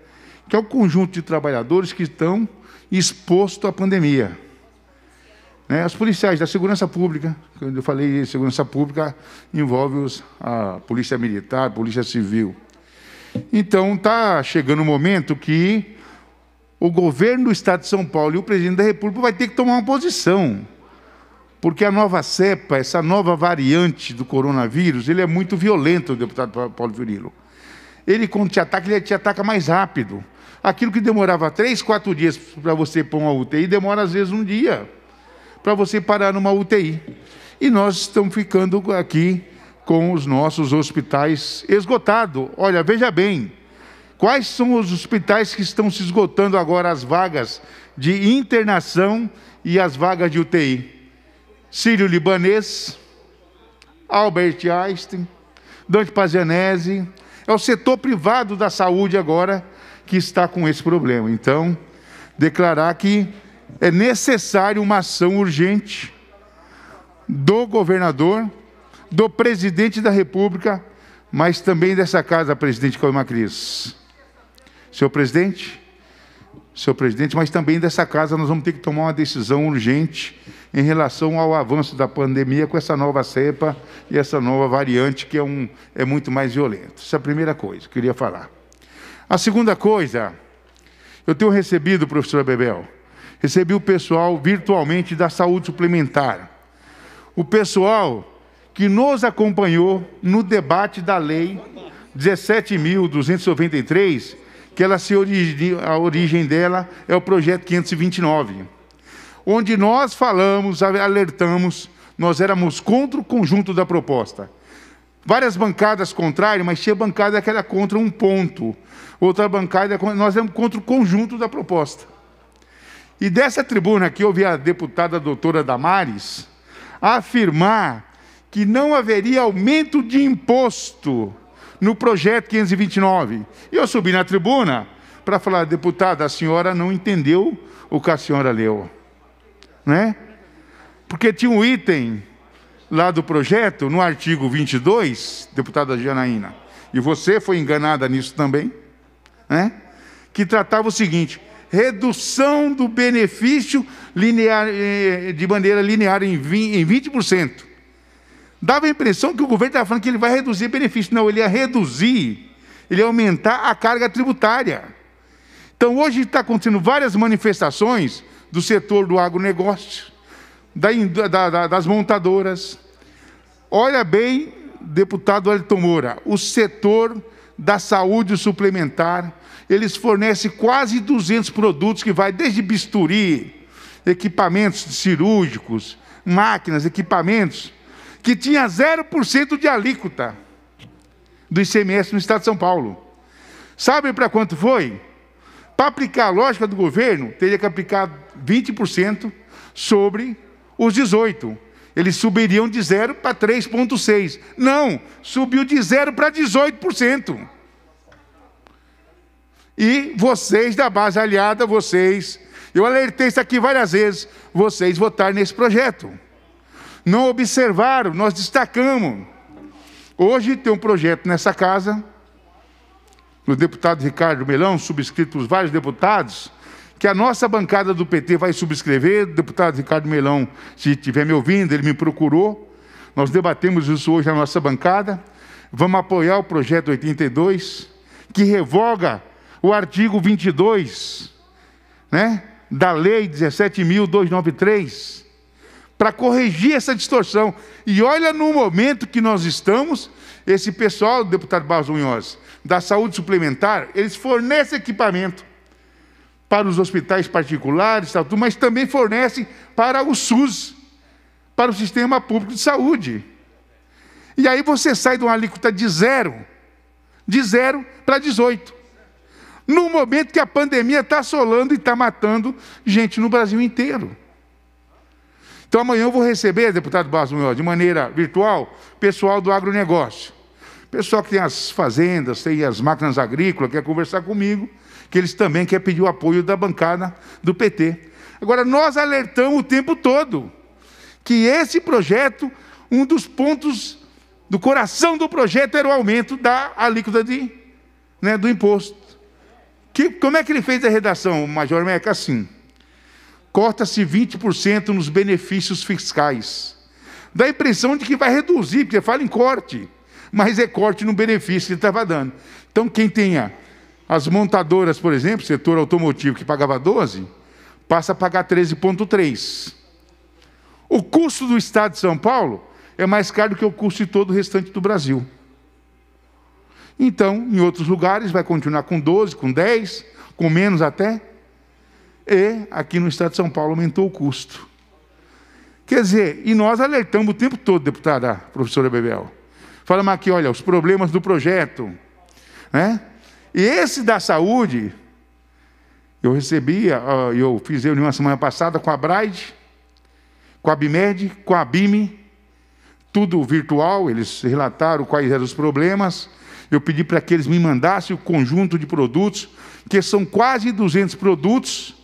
que é o conjunto de trabalhadores que estão expostos à pandemia. Os policiais da segurança pública, quando eu falei segurança pública, envolve a polícia militar, a polícia civil. Então, está chegando o momento que o governo do Estado de São Paulo e o presidente da República vai ter que tomar uma posição. Porque a nova cepa, essa nova variante do coronavírus, ele é muito violento, deputado Paulo Virilo. Ele, quando te ataca, ele te ataca mais rápido. Aquilo que demorava 3, 4 dias para você pôr uma UTI, demora às vezes um dia para você parar numa UTI. E nós estamos ficando aqui com os nossos hospitais esgotados. Olha, veja bem, quais são os hospitais que estão se esgotando agora as vagas de internação e as vagas de UTI? Sírio-Libanês, Albert Einstein, Dante Pazianese. É o setor privado da saúde agora que está com esse problema. Então, declarar que é necessário uma ação urgente do governador, do presidente da República, mas também dessa casa, presidente Cauê Macris. Senhor presidente, mas também dessa casa nós vamos ter que tomar uma decisão urgente em relação ao avanço da pandemia com essa nova cepa e essa nova variante que é muito mais violenta. Essa é a primeira coisa que eu queria falar. A segunda coisa, eu tenho recebido, professora Bebel, recebi o pessoal virtualmente da saúde suplementar. O pessoal que nos acompanhou no debate da lei 17.293, que a origem dela é o projeto 529, onde nós falamos, alertamos, nós éramos contra o conjunto da proposta. Várias bancadas contrárias, mas tinha bancada que era contra um ponto. Outra bancada, nós éramos contra o conjunto da proposta. E dessa tribuna aqui, eu ouvi a deputada doutora Damares afirmar que não haveria aumento de imposto no projeto 529. E eu subi na tribuna para falar, deputada, a senhora não entendeu o que a senhora leu. Porque tinha um item lá do projeto, no artigo 22, deputada Janaína, e você foi enganada nisso também, né? Que tratava o seguinte: redução do benefício linear, de maneira linear em 20%. Dava a impressão que o governo estava falando que ele vai reduzir benefício. Não, ele ia reduzir, ele ia aumentar a carga tributária. Então, hoje está acontecendo várias manifestações do setor do agronegócio, das montadoras. Olha bem, deputado Wellington Moura, o setor da saúde suplementar, eles fornecem quase 200 produtos que vai desde bisturi, equipamentos cirúrgicos, máquinas, equipamentos, que tinha 0% de alíquota do ICMS no estado de São Paulo. Sabe para quanto foi? Para aplicar a lógica do governo, teria que aplicar 20% sobre os 18%. Eles subiriam de 0 para 3,6%. Não, subiu de 0 para 18%. E vocês da base aliada, eu alertei isso aqui várias vezes, vocês votaram nesse projeto. Não observaram, nós destacamos. Hoje tem um projeto nessa casa, do deputado Ricardo Melão, subscrito por vários deputados, que a nossa bancada do PT vai subscrever. O deputado Ricardo Melão, se estiver me ouvindo, ele me procurou. Nós debatemos isso hoje na nossa bancada. Vamos apoiar o projeto 82, que revoga o artigo 22, né, da Lei 17.293, para corrigir essa distorção. E olha no momento que nós estamos, esse pessoal, o deputado Barros Munhoz, da saúde suplementar, eles fornecem equipamento para os hospitais particulares, mas também fornecem para o SUS, para o Sistema Público de Saúde. E aí você sai de uma alíquota de 0 para 18%. No momento que a pandemia está assolando e está matando gente no Brasil inteiro. Então amanhã eu vou receber, deputado Barros Munhoz, de maneira virtual, pessoal do agronegócio. Pessoal que tem as fazendas, tem as máquinas agrícolas, quer conversar comigo, que eles também querem pedir o apoio da bancada do PT. Agora, nós alertamos o tempo todo que esse projeto, um dos pontos do coração do projeto era o aumento da alíquota do imposto. Como é que ele fez a redação, Major Meca? Assim: corta-se 20% nos benefícios fiscais. Dá a impressão de que vai reduzir, porque fala em corte, mas é corte no benefício que ele estava dando. Então, quem tenha as montadoras, por exemplo, setor automotivo, que pagava 12%, passa a pagar 13,3%. O custo do estado de São Paulo é mais caro do que o custo de todo o restante do Brasil. Então, em outros lugares, vai continuar com 12%, com 10%, com menos até. E aqui no estado de São Paulo aumentou o custo. Quer dizer, e nós alertamos o tempo todo, deputada professora Bebel. Falamos aqui, olha, os problemas do projeto, né? E esse da saúde, eu fiz reunião semana passada com a Braide, com a Abimed, com a Abime, tudo virtual, eles relataram quais eram os problemas. Eu pedi para que eles me mandassem o conjunto de produtos, que são quase 200 produtos,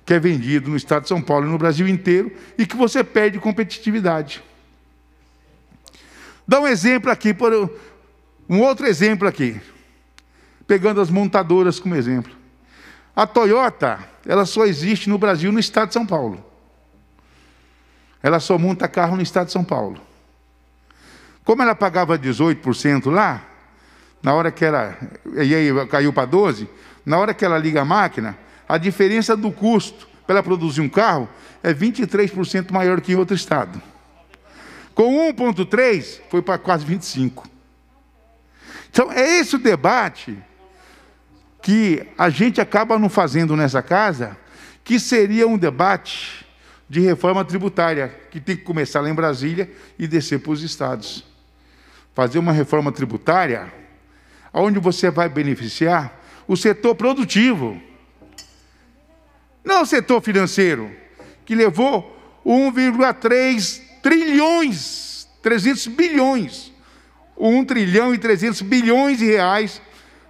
que é vendido no estado de São Paulo e no Brasil inteiro, e que você perde competitividade. Dá um exemplo aqui, um outro exemplo aqui, pegando as montadoras como exemplo. A Toyota, ela só existe no Brasil, no estado de São Paulo. Ela só monta carro no estado de São Paulo. Como ela pagava 18% lá, na hora que ela, e aí caiu para 12%, na hora que ela liga a máquina, a diferença do custo para ela produzir um carro é 23% maior que em outro estado. Com 1,3%, foi para quase 25%. Então, é esse o debate que a gente acaba não fazendo nessa casa, que seria um debate de reforma tributária, que tem que começar lá em Brasília e descer para os estados. Fazer uma reforma tributária onde você vai beneficiar o setor produtivo, não o setor financeiro, que levou 1,3 trilhões, 300 bilhões, 1 trilhão e 300 bilhões de reais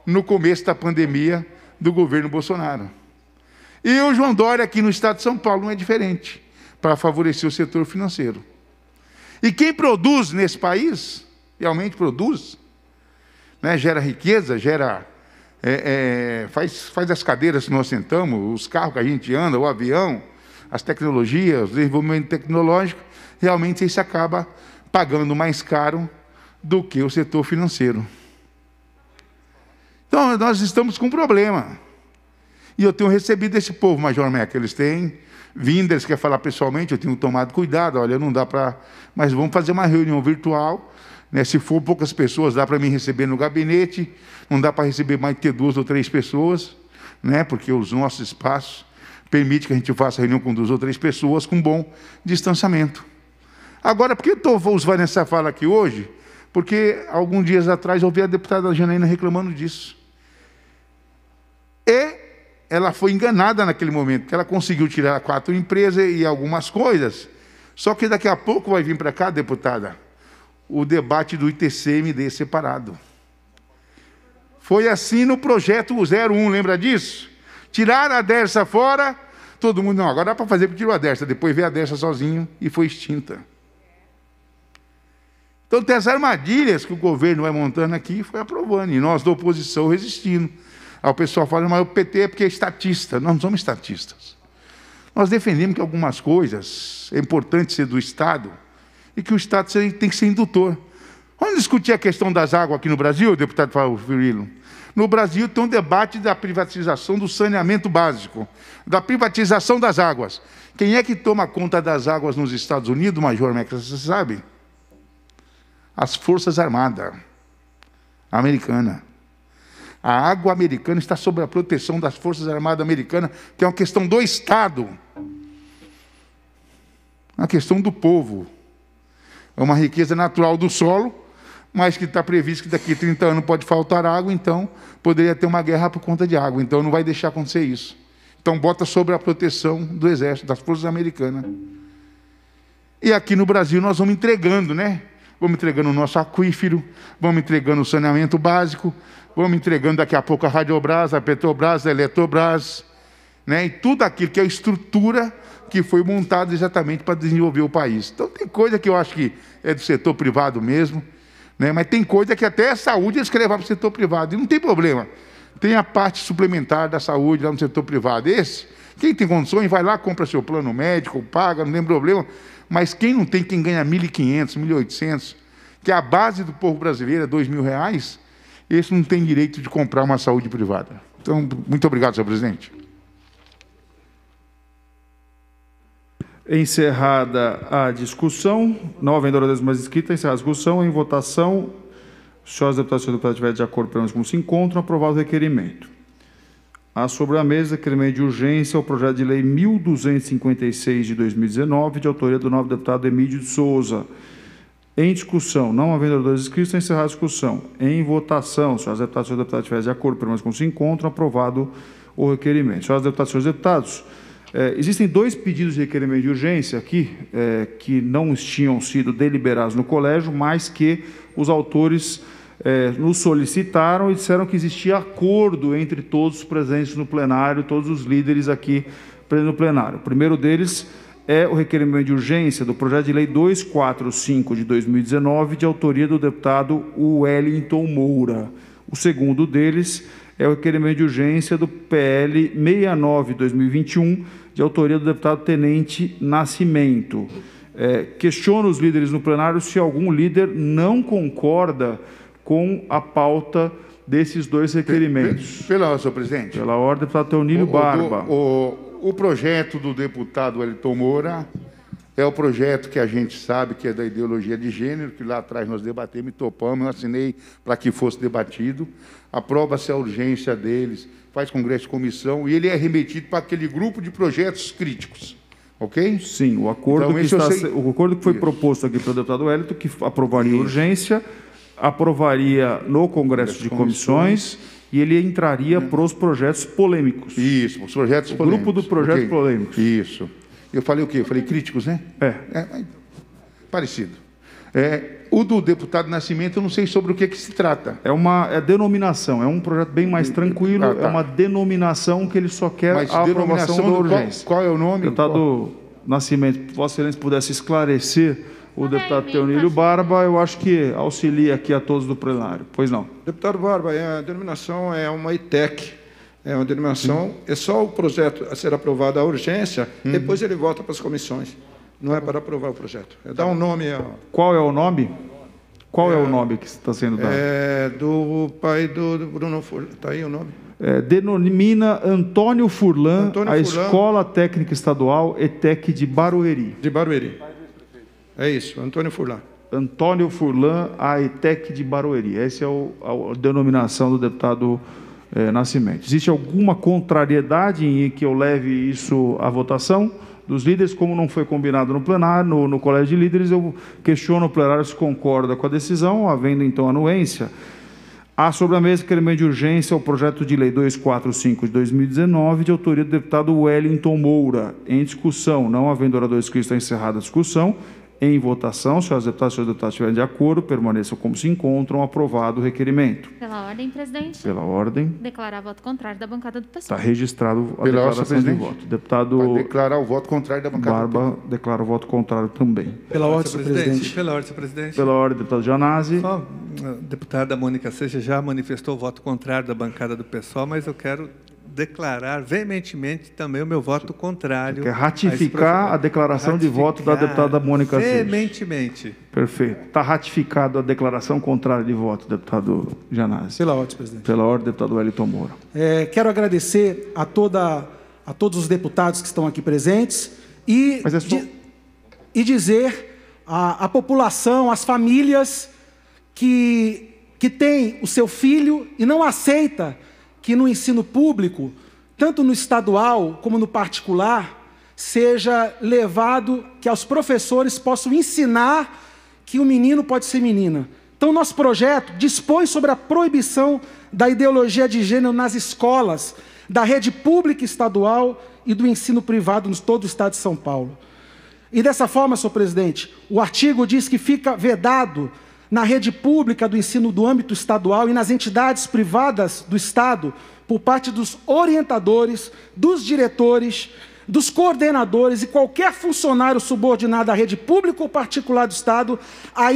no começo da pandemia do governo Bolsonaro. E o João Dória, aqui no estado de São Paulo, não é diferente, para favorecer o setor financeiro. E quem produz nesse país, realmente produz, né? Gera riqueza, gera... faz as cadeiras que nós sentamos, os carros que a gente anda, o avião, as tecnologias, o desenvolvimento tecnológico, realmente isso acaba pagando mais caro do que o setor financeiro. Então, nós estamos com um problema. E eu tenho recebido esse povo, Major Meca, eles têm vindo, eles querem falar pessoalmente, eu tenho tomado cuidado, olha, não dá para... Mas vamos fazer uma reunião virtual, né? Se for poucas pessoas, dá para me receber no gabinete, não dá para receber mais que 2 ou 3 pessoas, né? Porque os nossos espaços permitem que a gente faça reunião com 2 ou 3 pessoas com bom distanciamento. Agora, por que eu vou usar nessa fala aqui hoje? Porque, alguns dias atrás, eu ouvi a deputada Janaína reclamando disso. E ela foi enganada naquele momento, porque ela conseguiu tirar 4 empresas e algumas coisas. Só que daqui a pouco vai vir para cá, deputada, o debate do ITCMD separado. Foi assim no projeto 01, lembra disso? Tiraram a Dersa fora, todo mundo, não, agora dá para fazer porque tirou a Dersa. Depois veio a Dersa sozinho e foi extinta. Então tem as armadilhas que o governo vai montando aqui e foi aprovando, e nós da oposição resistindo. Aí o pessoal fala, mas o PT é porque é estatista. Nós não somos estatistas. Nós defendemos que algumas coisas é importante ser do Estado e que o Estado tem que ser indutor. Vamos discutir a questão das águas aqui no Brasil, deputado Furilo? No Brasil tem um debate da privatização do saneamento básico, da privatização das águas. Quem é que toma conta das águas nos Estados Unidos, Major Meca, você sabe? As Forças Armadas americanas. A água americana está sob a proteção das Forças Armadas americanas, que é uma questão do Estado. Uma questão do povo. É uma riqueza natural do solo, mas que está previsto que daqui a 30 anos pode faltar água, então poderia ter uma guerra por conta de água. Então não vai deixar acontecer isso. Então bota sobre a proteção do Exército, das Forças Americanas. E aqui no Brasil nós vamos entregando, né? Vamos entregando o nosso aquífero, vamos entregando o saneamento básico, vamos entregando daqui a pouco a Radiobras, a Petrobras, a Eletrobras, né? E tudo aquilo que é a estrutura que foi montada exatamente para desenvolver o país. Então tem coisa que eu acho que é do setor privado mesmo, né? Mas tem coisa que até a saúde eles querem levar para o setor privado, e não tem problema. Tem a parte suplementar da saúde lá no setor privado. Esse, quem tem condições, vai lá, compra seu plano médico, paga, não tem problema. Mas quem não tem, quem ganha 1.500, 1.800, que é a base do povo brasileiro, é R$2.000, esse não tem direito de comprar uma saúde privada. Então, muito obrigado, senhor presidente. Encerrada a discussão, não havendo horas mais inscritas, encerrada a discussão, em votação, senhoras deputadas e senhores deputados estiverem de acordo pelo menos como se encontram, aprovado o requerimento. Há sobre a mesa requerimento de urgência ao projeto de lei 1256 de 2019, de autoria do novo deputado Emílio de Souza. Em discussão, não havendo oradores inscritos, encerrada a discussão. Em votação, senhoras deputadas e senhores deputados estiverem de acordo pelo menos como se encontram, aprovado o requerimento. Senhoras deputadas e senhores deputados, existem 2 pedidos de requerimento de urgência aqui, que não tinham sido deliberados no colégio, mas que os autores nos solicitaram e disseram que existia acordo entre todos os presentes no plenário, todos os líderes aqui presentes no plenário. O primeiro deles é o requerimento de urgência do projeto de lei 245 de 2019, de autoria do deputado Wellington Moura. O segundo deles é o requerimento de urgência do PL 69 de 2021, de autoria do deputado Tenente Nascimento. Questiono os líderes no plenário se algum líder não concorda com a pauta desses 2 requerimentos. Pela ordem, senhor presidente. Pela ordem, deputado Teonílio Barba. O projeto do deputado Wellington Moura é o projeto que a gente sabe que é da ideologia de gênero, que lá atrás nós debatemos e topamos, eu assinei para que fosse debatido. Aprova-se a urgência deles, faz congresso de comissão, e ele é remetido para aquele grupo de projetos críticos. Ok? Sim, o acordo, então, o acordo que foi proposto aqui pelo deputado Wellington, que aprovaria urgência, aprovaria no Congresso de Comissões e ele entraria para os projetos polêmicos. Isso, os projetos polêmicos. Grupo do projeto polêmicos. Isso. Eu falei o quê? Eu falei críticos, né? Parecido. O do deputado Nascimento, eu não sei sobre o que se trata. É denominação, é um projeto bem mais tranquilo, é uma denominação que ele só quer a aprovação da urgência. Qual é o nome? Deputado Nascimento, Vossa Excelência pudesse esclarecer o deputado Teonílio Barba, eu acho que auxilia aqui a todos do plenário. Pois não. Deputado Barba, a denominação é uma ITEC, é uma denominação, é só o projeto a ser aprovado à urgência, depois ele volta para as comissões. Não é para aprovar o projeto. É dar um nome a... Qual é o nome? Qual é o nome que está sendo dado? É do pai do Bruno Furlan. Está aí o nome? Denomina Antônio Furlan, a Escola Técnica Estadual ETEC de Barueri. De Barueri. É isso, Antônio Furlan. Antônio Furlan, a ETEC de Barueri. Essa é a denominação do deputado Nascimento. Existe alguma contrariedade em que eu leve isso à votação dos líderes? Como não foi combinado no plenário, no colégio de líderes, eu questiono o plenário se concorda com a decisão, havendo então anuência. Há sobre a mesa requerimento de urgência o projeto de lei 245 de 2019, de autoria do deputado Wellington Moura. Em discussão, não havendo orador inscrito, está encerrada a discussão. Em votação, senhoras deputadas e senhores deputados estiverem de acordo, permaneçam como se encontram. Aprovado o requerimento. Pela ordem, presidente. Pela ordem. Declarar voto contrário da bancada do PSOL. Está registrado a declaração de voto. Deputado Pode declarar o voto contrário da bancada do Barba declara o voto contrário também. Pela ordem, senhor presidente. Pela ordem, senhor presidente. Pela ordem, deputado Janazzi. Só, a deputada Mônica Seja já manifestou o voto contrário da bancada do PSOL, mas eu quero declarar veementemente também o meu voto contrário. Quer ratificar a declaração de voto da deputada Mônica Seja. Veementemente. Perfeito. Está ratificada a declaração contrária de voto, deputado Janazzi. Pela ordem, presidente. Pela ordem, deputado Wellington Moura. Quero agradecer a todos os deputados que estão aqui presentes e dizer à população, às famílias que tem o seu filho e não aceita que no ensino público, tanto no estadual como no particular, seja levado, que os professores possam ensinar que o menino pode ser menina. Então, nosso projeto dispõe sobre a proibição da ideologia de gênero nas escolas, da rede pública estadual e do ensino privado em todo o estado de São Paulo. E dessa forma, senhor presidente, o artigo diz que fica vedado na rede pública do ensino do âmbito estadual e nas entidades privadas do Estado, por parte dos orientadores, dos diretores, dos coordenadores e qualquer funcionário subordinado à rede pública ou particular do Estado, a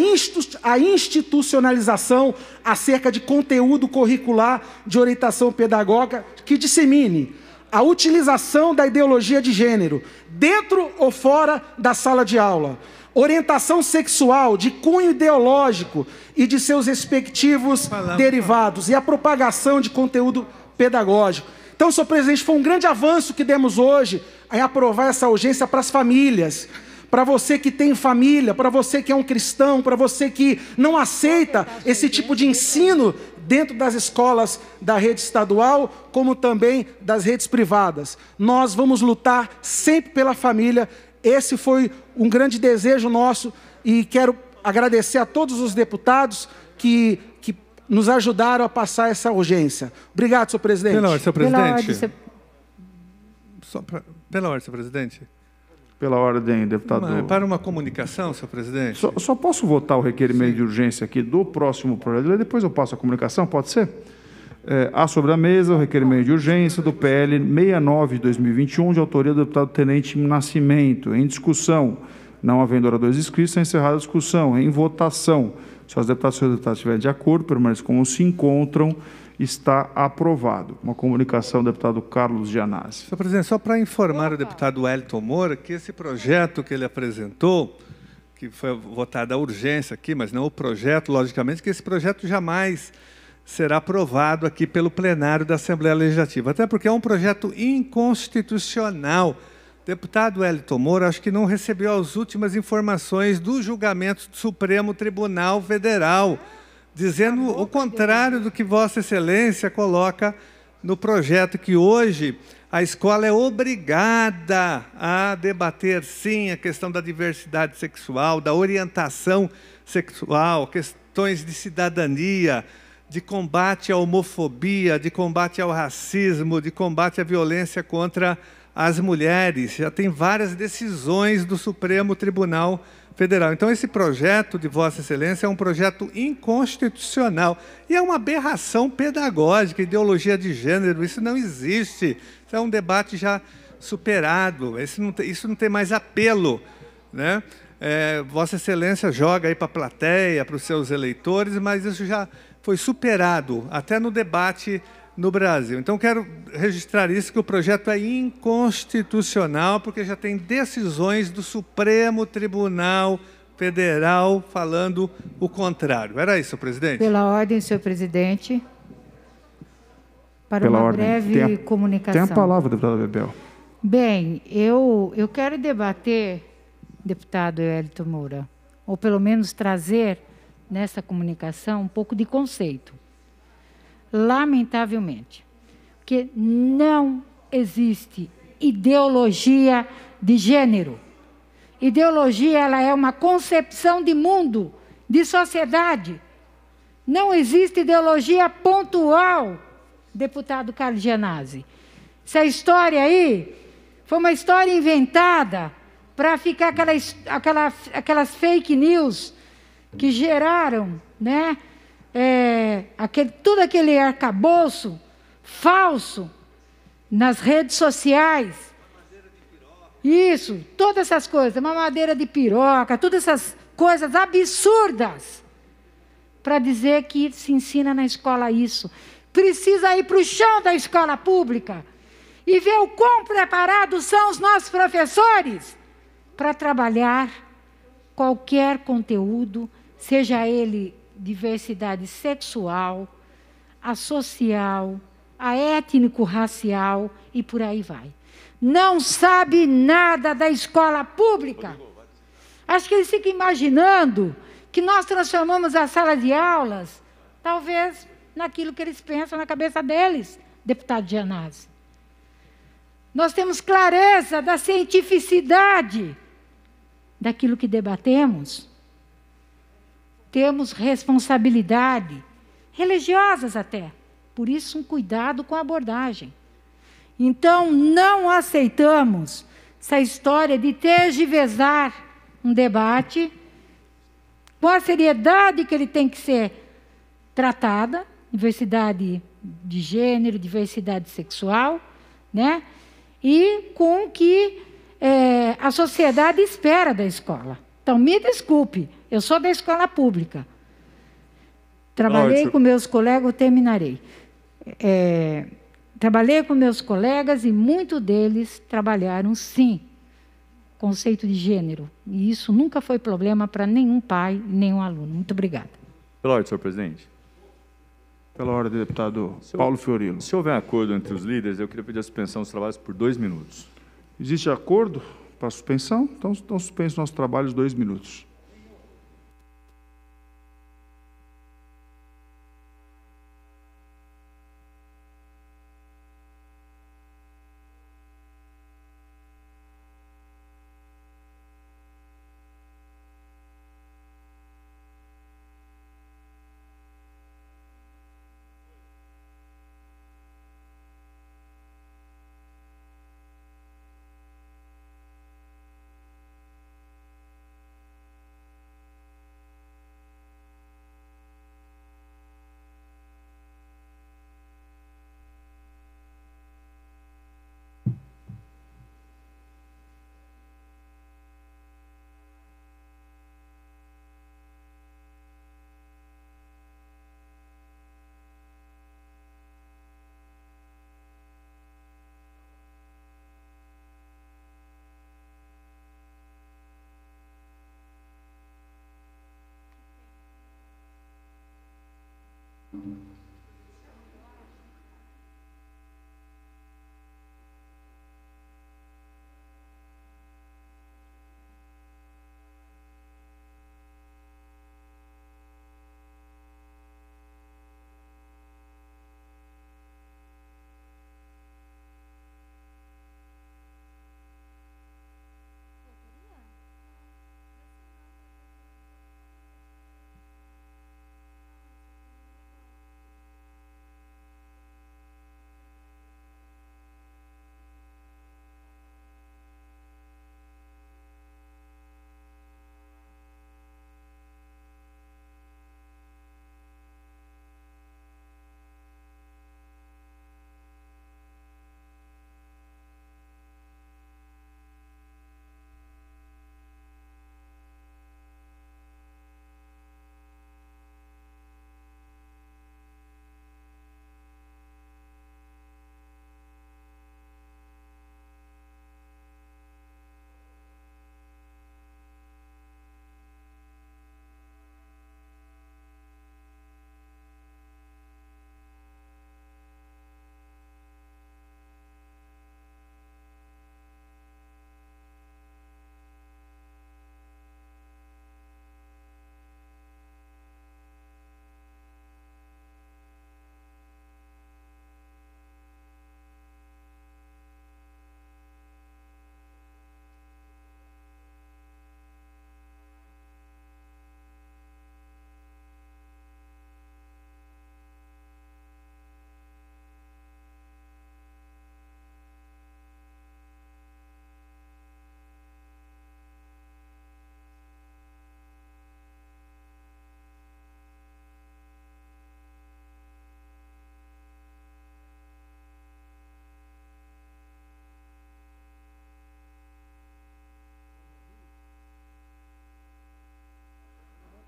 institucionalização acerca de conteúdo curricular de orientação pedagógica que dissemine a utilização da ideologia de gênero, dentro ou fora da sala de aula, orientação sexual de cunho ideológico e de seus respectivos derivados, e a propagação de conteúdo pedagógico. Então, senhor presidente, foi um grande avanço que demos hoje em aprovar essa urgência para as famílias, para você que tem família, para você que é um cristão, para você que não aceita esse tipo de ensino dentro das escolas da rede estadual, como também das redes privadas. Nós vamos lutar sempre pela família. Esse foi um grande desejo nosso e quero agradecer a todos os deputados que nos ajudaram a passar essa urgência. Obrigado, senhor presidente. Pela ordem, senhor presidente. Pela ordem, senhor presidente. Pela ordem, deputado. Para uma comunicação, senhor presidente. Só posso votar o requerimento de urgência aqui do próximo projeto de lei, depois eu passo a comunicação, pode ser? Há sobre a mesa o requerimento de urgência do PL 69 de 2021, de autoria do deputado Tenente Nascimento. Em discussão, não havendo oradores inscritos, está encerrada a discussão. Em votação, se os deputados e senhores deputados estiverem de acordo, permaneçam como se encontram, está aprovado. Uma comunicação do deputado Carlos Janazzi. Senhor presidente, só para informar o deputado Wellington Moura que esse projeto que ele apresentou, que foi votado a urgência aqui, mas não o projeto, logicamente, que esse projeto jamais será aprovado aqui pelo plenário da Assembleia Legislativa, até porque é um projeto inconstitucional. Deputado Wellington Moura, acho que não recebeu as últimas informações do julgamento do Supremo Tribunal Federal, dizendo o contrário do que Vossa Excelência coloca no projeto, que hoje a escola é obrigada a debater, sim, a questão da diversidade sexual, da orientação sexual, questões de cidadania, de combate à homofobia, de combate ao racismo, de combate à violência contra as mulheres. Já tem várias decisões do Supremo Tribunal Federal. Então, esse projeto de Vossa Excelência é um projeto inconstitucional e é uma aberração pedagógica, ideologia de gênero. Isso não existe. Isso é um debate já superado. Isso não tem mais apelo, né? Vossa Excelência joga aí para a plateia, para os seus eleitores, mas isso já foi superado, até no debate no Brasil. Então, quero registrar isso, que o projeto é inconstitucional, porque já tem decisões do Supremo Tribunal Federal falando o contrário. Era isso, presidente? Pela ordem, senhor presidente. Para Pela uma ordem. breve comunicação. Tem a palavra, deputada Bebel. Bem, eu quero debater, deputado Hélito Moura, ou pelo menos trazer nessa comunicação um pouco de conceito. Lamentavelmente, porque não existe ideologia de gênero. Ideologia, ela é uma concepção de mundo, de sociedade. Não existe ideologia pontual, deputado Carlos Gianazzi. Essa história aí foi uma história inventada para ficar aquelas fake news que geraram, né, todo aquele arcabouço falso nas redes sociais. Isso, todas essas coisas, mamadeira de piroca, todas essas coisas absurdas para dizer que se ensina na escola isso. Precisa ir para o chão da escola pública e ver o quão preparados são os nossos professores para trabalhar qualquer conteúdo, seja ele diversidade sexual, a social, a étnico-racial e por aí vai. Não sabe nada da escola pública. Acho que eles ficam imaginando que nós transformamos as salas de aulas, talvez, naquilo que eles pensam na cabeça deles, deputado Gianazzi. Nós temos clareza da cientificidade daquilo que debatemos. Temos responsabilidade, religiosas até. Por isso, um cuidado com a abordagem. Então, não aceitamos essa história de tergiversar um debate com a seriedade que ele tem que ser tratada, diversidade de gênero, diversidade sexual, né? E com o que a sociedade espera da escola. Então, me desculpe, eu sou da escola pública. Trabalhei com meus colegas, eu terminarei. Trabalhei com meus colegas e muitos deles trabalharam, sim, conceito de gênero. E isso nunca foi problema para nenhum pai, nenhum aluno. Muito obrigada. Pela ordem, senhor presidente. Pela ordem, deputado Paulo Fiorilo. Se houver acordo entre os líderes, eu queria pedir a suspensão dos trabalhos por 2 minutos. Existe acordo para suspensão? Então, estão suspensos nossos trabalhos 2 minutos.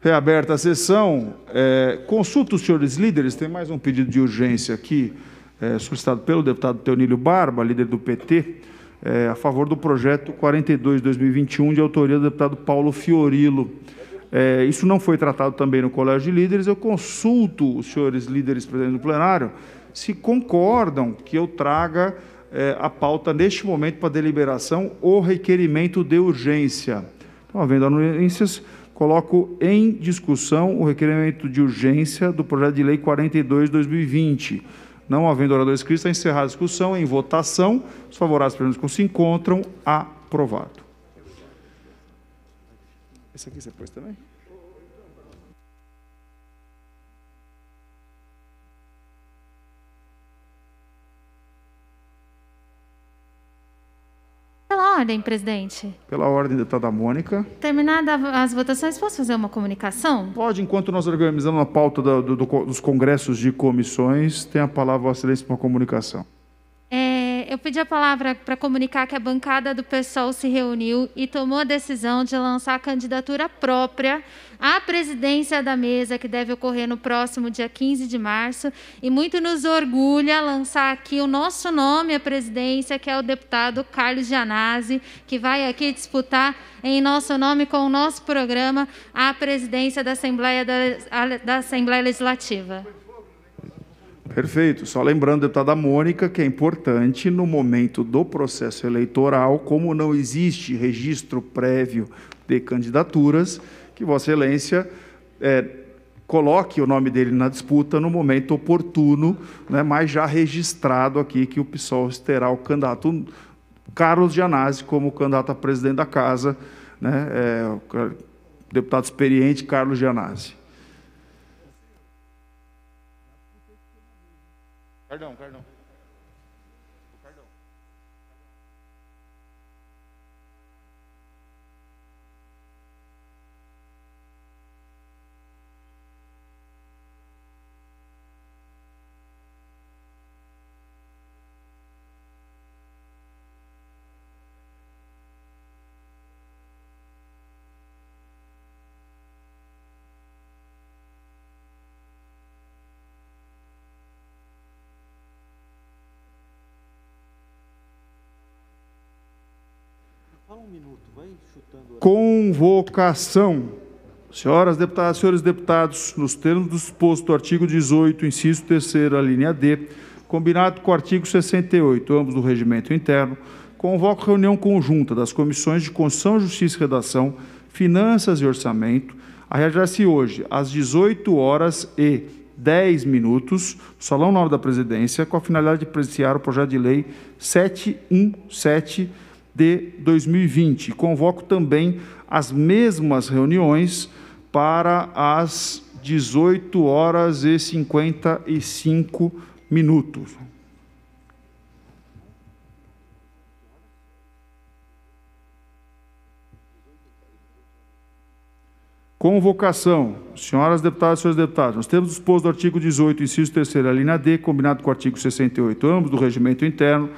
Reaberta a sessão, consulta os senhores líderes, tem mais um pedido de urgência aqui, solicitado pelo deputado Teonílio Barba, líder do PT, a favor do projeto 42 de 2021, de autoria do deputado Paulo Fiorilo. Isso não foi tratado também no Colégio de Líderes. Eu consulto os senhores líderes presentes no plenário se concordam que eu traga a pauta, neste momento, para deliberação, o requerimento de urgência. Então, havendo anuências, coloco em discussão o requerimento de urgência do projeto de lei 42 de 2020. Não havendo orador inscrito, está encerrada a discussão. Em votação, os favoráveis presentes se encontram. Aprovado. Esse aqui você pôs também? Pela ordem, presidente. Pela ordem, deputada Mônica. Terminadas as votações, posso fazer uma comunicação? Pode, enquanto nós organizamos a pauta dos congressos de comissões, tem a palavra, Vossa Excelência, para a comunicação. Eu pedi a palavra para comunicar que a bancada do PSOL se reuniu e tomou a decisão de lançar a candidatura própria à presidência da mesa, que deve ocorrer no próximo dia 15 de março. E muito nos orgulha lançar aqui o nosso nome à presidência, que é o deputado Carlos Gianazzi, que vai aqui disputar, em nosso nome, com o nosso programa, a presidência da Assembleia Legislativa. Perfeito. Só lembrando, deputada Mônica, que é importante, no momento do processo eleitoral, como não existe registro prévio de candidaturas, que Vossa Excelência coloque o nome dele na disputa no momento oportuno, né, mas já registrado aqui que o PSOL terá o candidato Carlos Gianazzi como candidato a presidente da Casa, né, o deputado experiente Carlos Gianazzi. Cardão. Convocação. Senhoras deputadas, senhores deputados, nos termos do disposto do artigo 18, inciso 3º, a linha D, combinado com o artigo 68, ambos do regimento interno, convoco reunião conjunta das comissões de Constituição, Justiça e Redação, Finanças e Orçamento, a realizar-se hoje, às 18h10, no Salão Nobre da Presidência, com a finalidade de apreciar o projeto de lei 717 de 2020. Convoco também as mesmas reuniões para as 18h55. Convocação. Senhoras deputadas e senhores deputados, nós temos disposto do artigo 18, inciso 3º, a linha D, combinado com o artigo 68, ambos do regimento interno,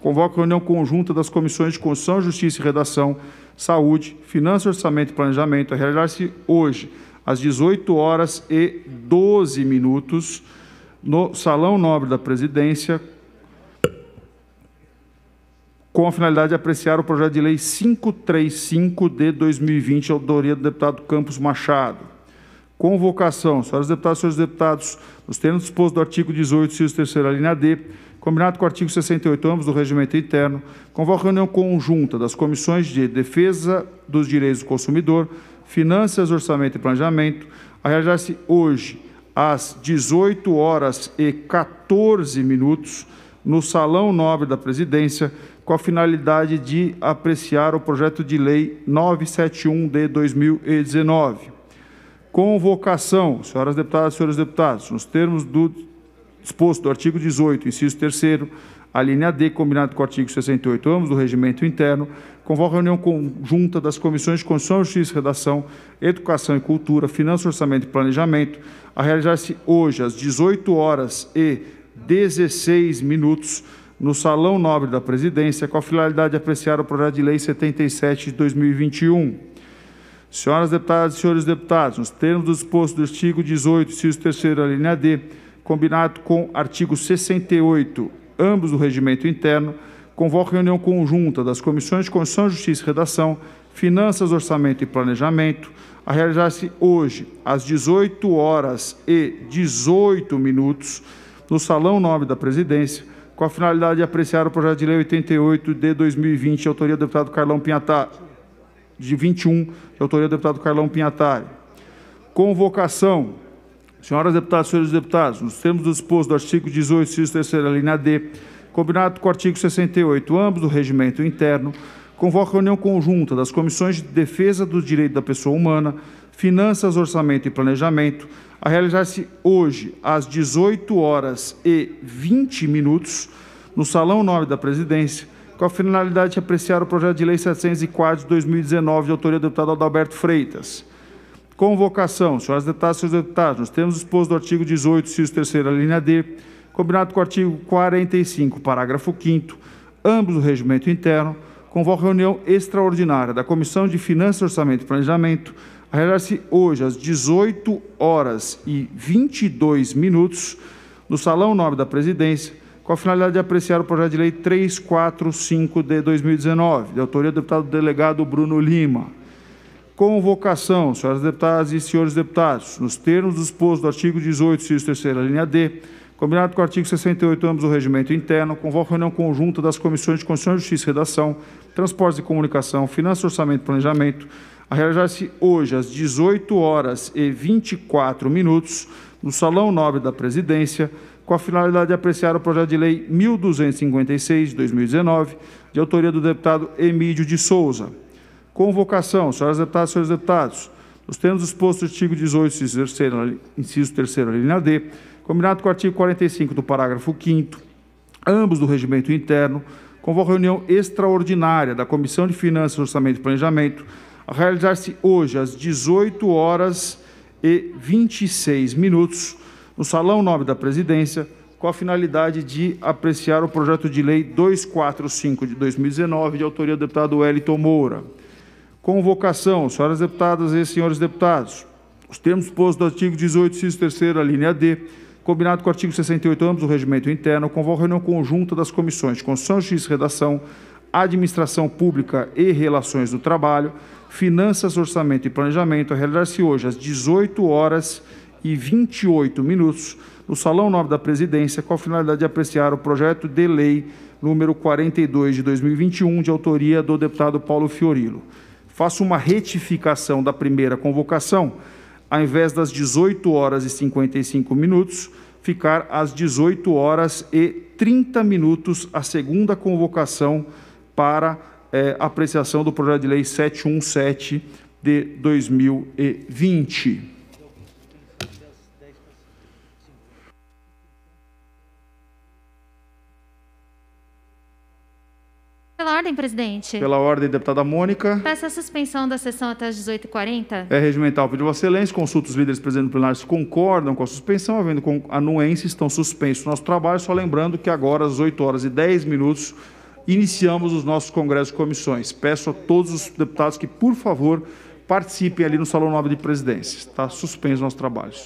convoco reunião conjunta das comissões de Constituição, Justiça e Redação, Saúde, Finanças, Orçamento e Planejamento, a realizar-se hoje, às 18h12, no Salão Nobre da Presidência, com a finalidade de apreciar o projeto de lei 535 de 2020, autoria do deputado Campos Machado. Convocação. Senhoras deputadas e senhores deputados, nos termos dispostos do artigo 18, inciso 3º, a linha D, combinado com o artigo 68, ambos do regimento interno, convoco reunião conjunta das comissões de Defesa dos Direitos do Consumidor, Finanças, Orçamento e Planejamento, a realizar-se hoje, às 18h14, no Salão Nobre da Presidência, com a finalidade de apreciar o projeto de lei 971 de 2019. Convocação. Senhoras deputadas e senhores deputados, nos termos do disposto do artigo 18, inciso 3º, a linha D, combinado com o artigo 68, ambos do regimento interno, convoco a reunião conjunta das comissões de Constituição, Justiça e Redação, Educação e Cultura, Finanças, Orçamento e Planejamento, a realizar-se hoje, às 18h16, no Salão Nobre da Presidência, com a finalidade de apreciar o projeto de lei 77 de 2021. Senhoras deputadas e senhores deputados, nos termos do disposto do artigo 18, inciso 3º, a linha D, combinado com artigo 68, ambos do regimento interno, convoco reunião conjunta das comissões de Constituição, Justiça e Redação, Finanças, Orçamento e Planejamento, a realizar-se hoje, às 18h18, no Salão Nobre da Presidência, com a finalidade de apreciar o projeto de lei 88 de 2020, de autoria do deputado Carlão Pinhatari, de 21, de autoria do deputado Carlão Pinhatari. Convocação. Senhoras deputadas e senhores deputados, nos termos do disposto do artigo 18, inciso 3º, linha D, combinado com o artigo 68, ambos do regimento interno, convoca reunião conjunta das comissões de defesa do direito da pessoa humana, Finanças, Orçamento e Planejamento, a realizar-se hoje, às 18h20, no Salão Nobre da Presidência, com a finalidade de apreciar o projeto de lei 704 de 2019, de autoria do deputado Adalberto Freitas. Convocação. Senhoras deputadas e senhores deputados, nos termos dispostos do artigo 18, inciso 3º, linha D, combinado com o artigo 45, parágrafo 5º, ambos do regimento interno, convoca reunião extraordinária da Comissão de Finanças, Orçamento e Planejamento, a realizar-se hoje, às 18h22, no Salão Nobre da Presidência, com a finalidade de apreciar o projeto de lei 345 de 2019, de autoria do deputado delegado Bruno Lima. Convocação, senhoras deputadas e senhores deputados, nos termos dispostos do artigo 18, inciso 3º, linha D, combinado com o artigo 68, ambos do regimento interno, convoca reunião conjunta das comissões de Constituição, Justiça e Redação, Transportes e Comunicação, Finanças, Orçamento e Planejamento, a realizar-se hoje, às 18h24, no Salão Nobre da Presidência, com a finalidade de apreciar o projeto de lei 1256, de 2019, de autoria do deputado Emílio de Souza. Convocação, senhoras deputadas e senhores deputados, nos termos dispostos do artigo 18, inciso 3º, linha D, combinado com o artigo 45 do parágrafo 5º, ambos do regimento interno, convoca reunião extraordinária da Comissão de Finanças, Orçamento e Planejamento, a realizar-se hoje, às 18h26, no Salão Nobre da Presidência, com a finalidade de apreciar o projeto de lei 245 de 2019, de autoria do deputado Wellington Moura. Convocação, senhoras deputadas e senhores deputados, os termos postos do artigo 18, inciso 3º, a linha D, combinado com o artigo 68, ambos do regimento interno, convoca reunião conjunta das comissões de Constituição, Justiça e Redação, Administração Pública e Relações do Trabalho, Finanças, Orçamento e Planejamento, a realizar-se hoje, às 18h28, no Salão Nobre da Presidência, com a finalidade de apreciar o projeto de lei número 42 de 2021, de autoria do deputado Paulo Fiorilo. Faço uma retificação da primeira convocação, ao invés das 18h55, ficar às 18h30 a segunda convocação para apreciação do projeto de lei 717 de 2020. Pela ordem, presidente. Pela ordem, deputada Mônica. Peço a suspensão da sessão até as 18h40. É regimental. Pediu Vossa Excelência, consulta os líderes presentes no plenário se concordam com a suspensão, havendo anuência, estão suspensos o nosso trabalho, só lembrando que agora, às 8h10, iniciamos os nossos congressos e comissões. Peço a todos os deputados que, por favor, participem ali no Salão Nobre de Presidência. Está suspenso os nossos trabalhos.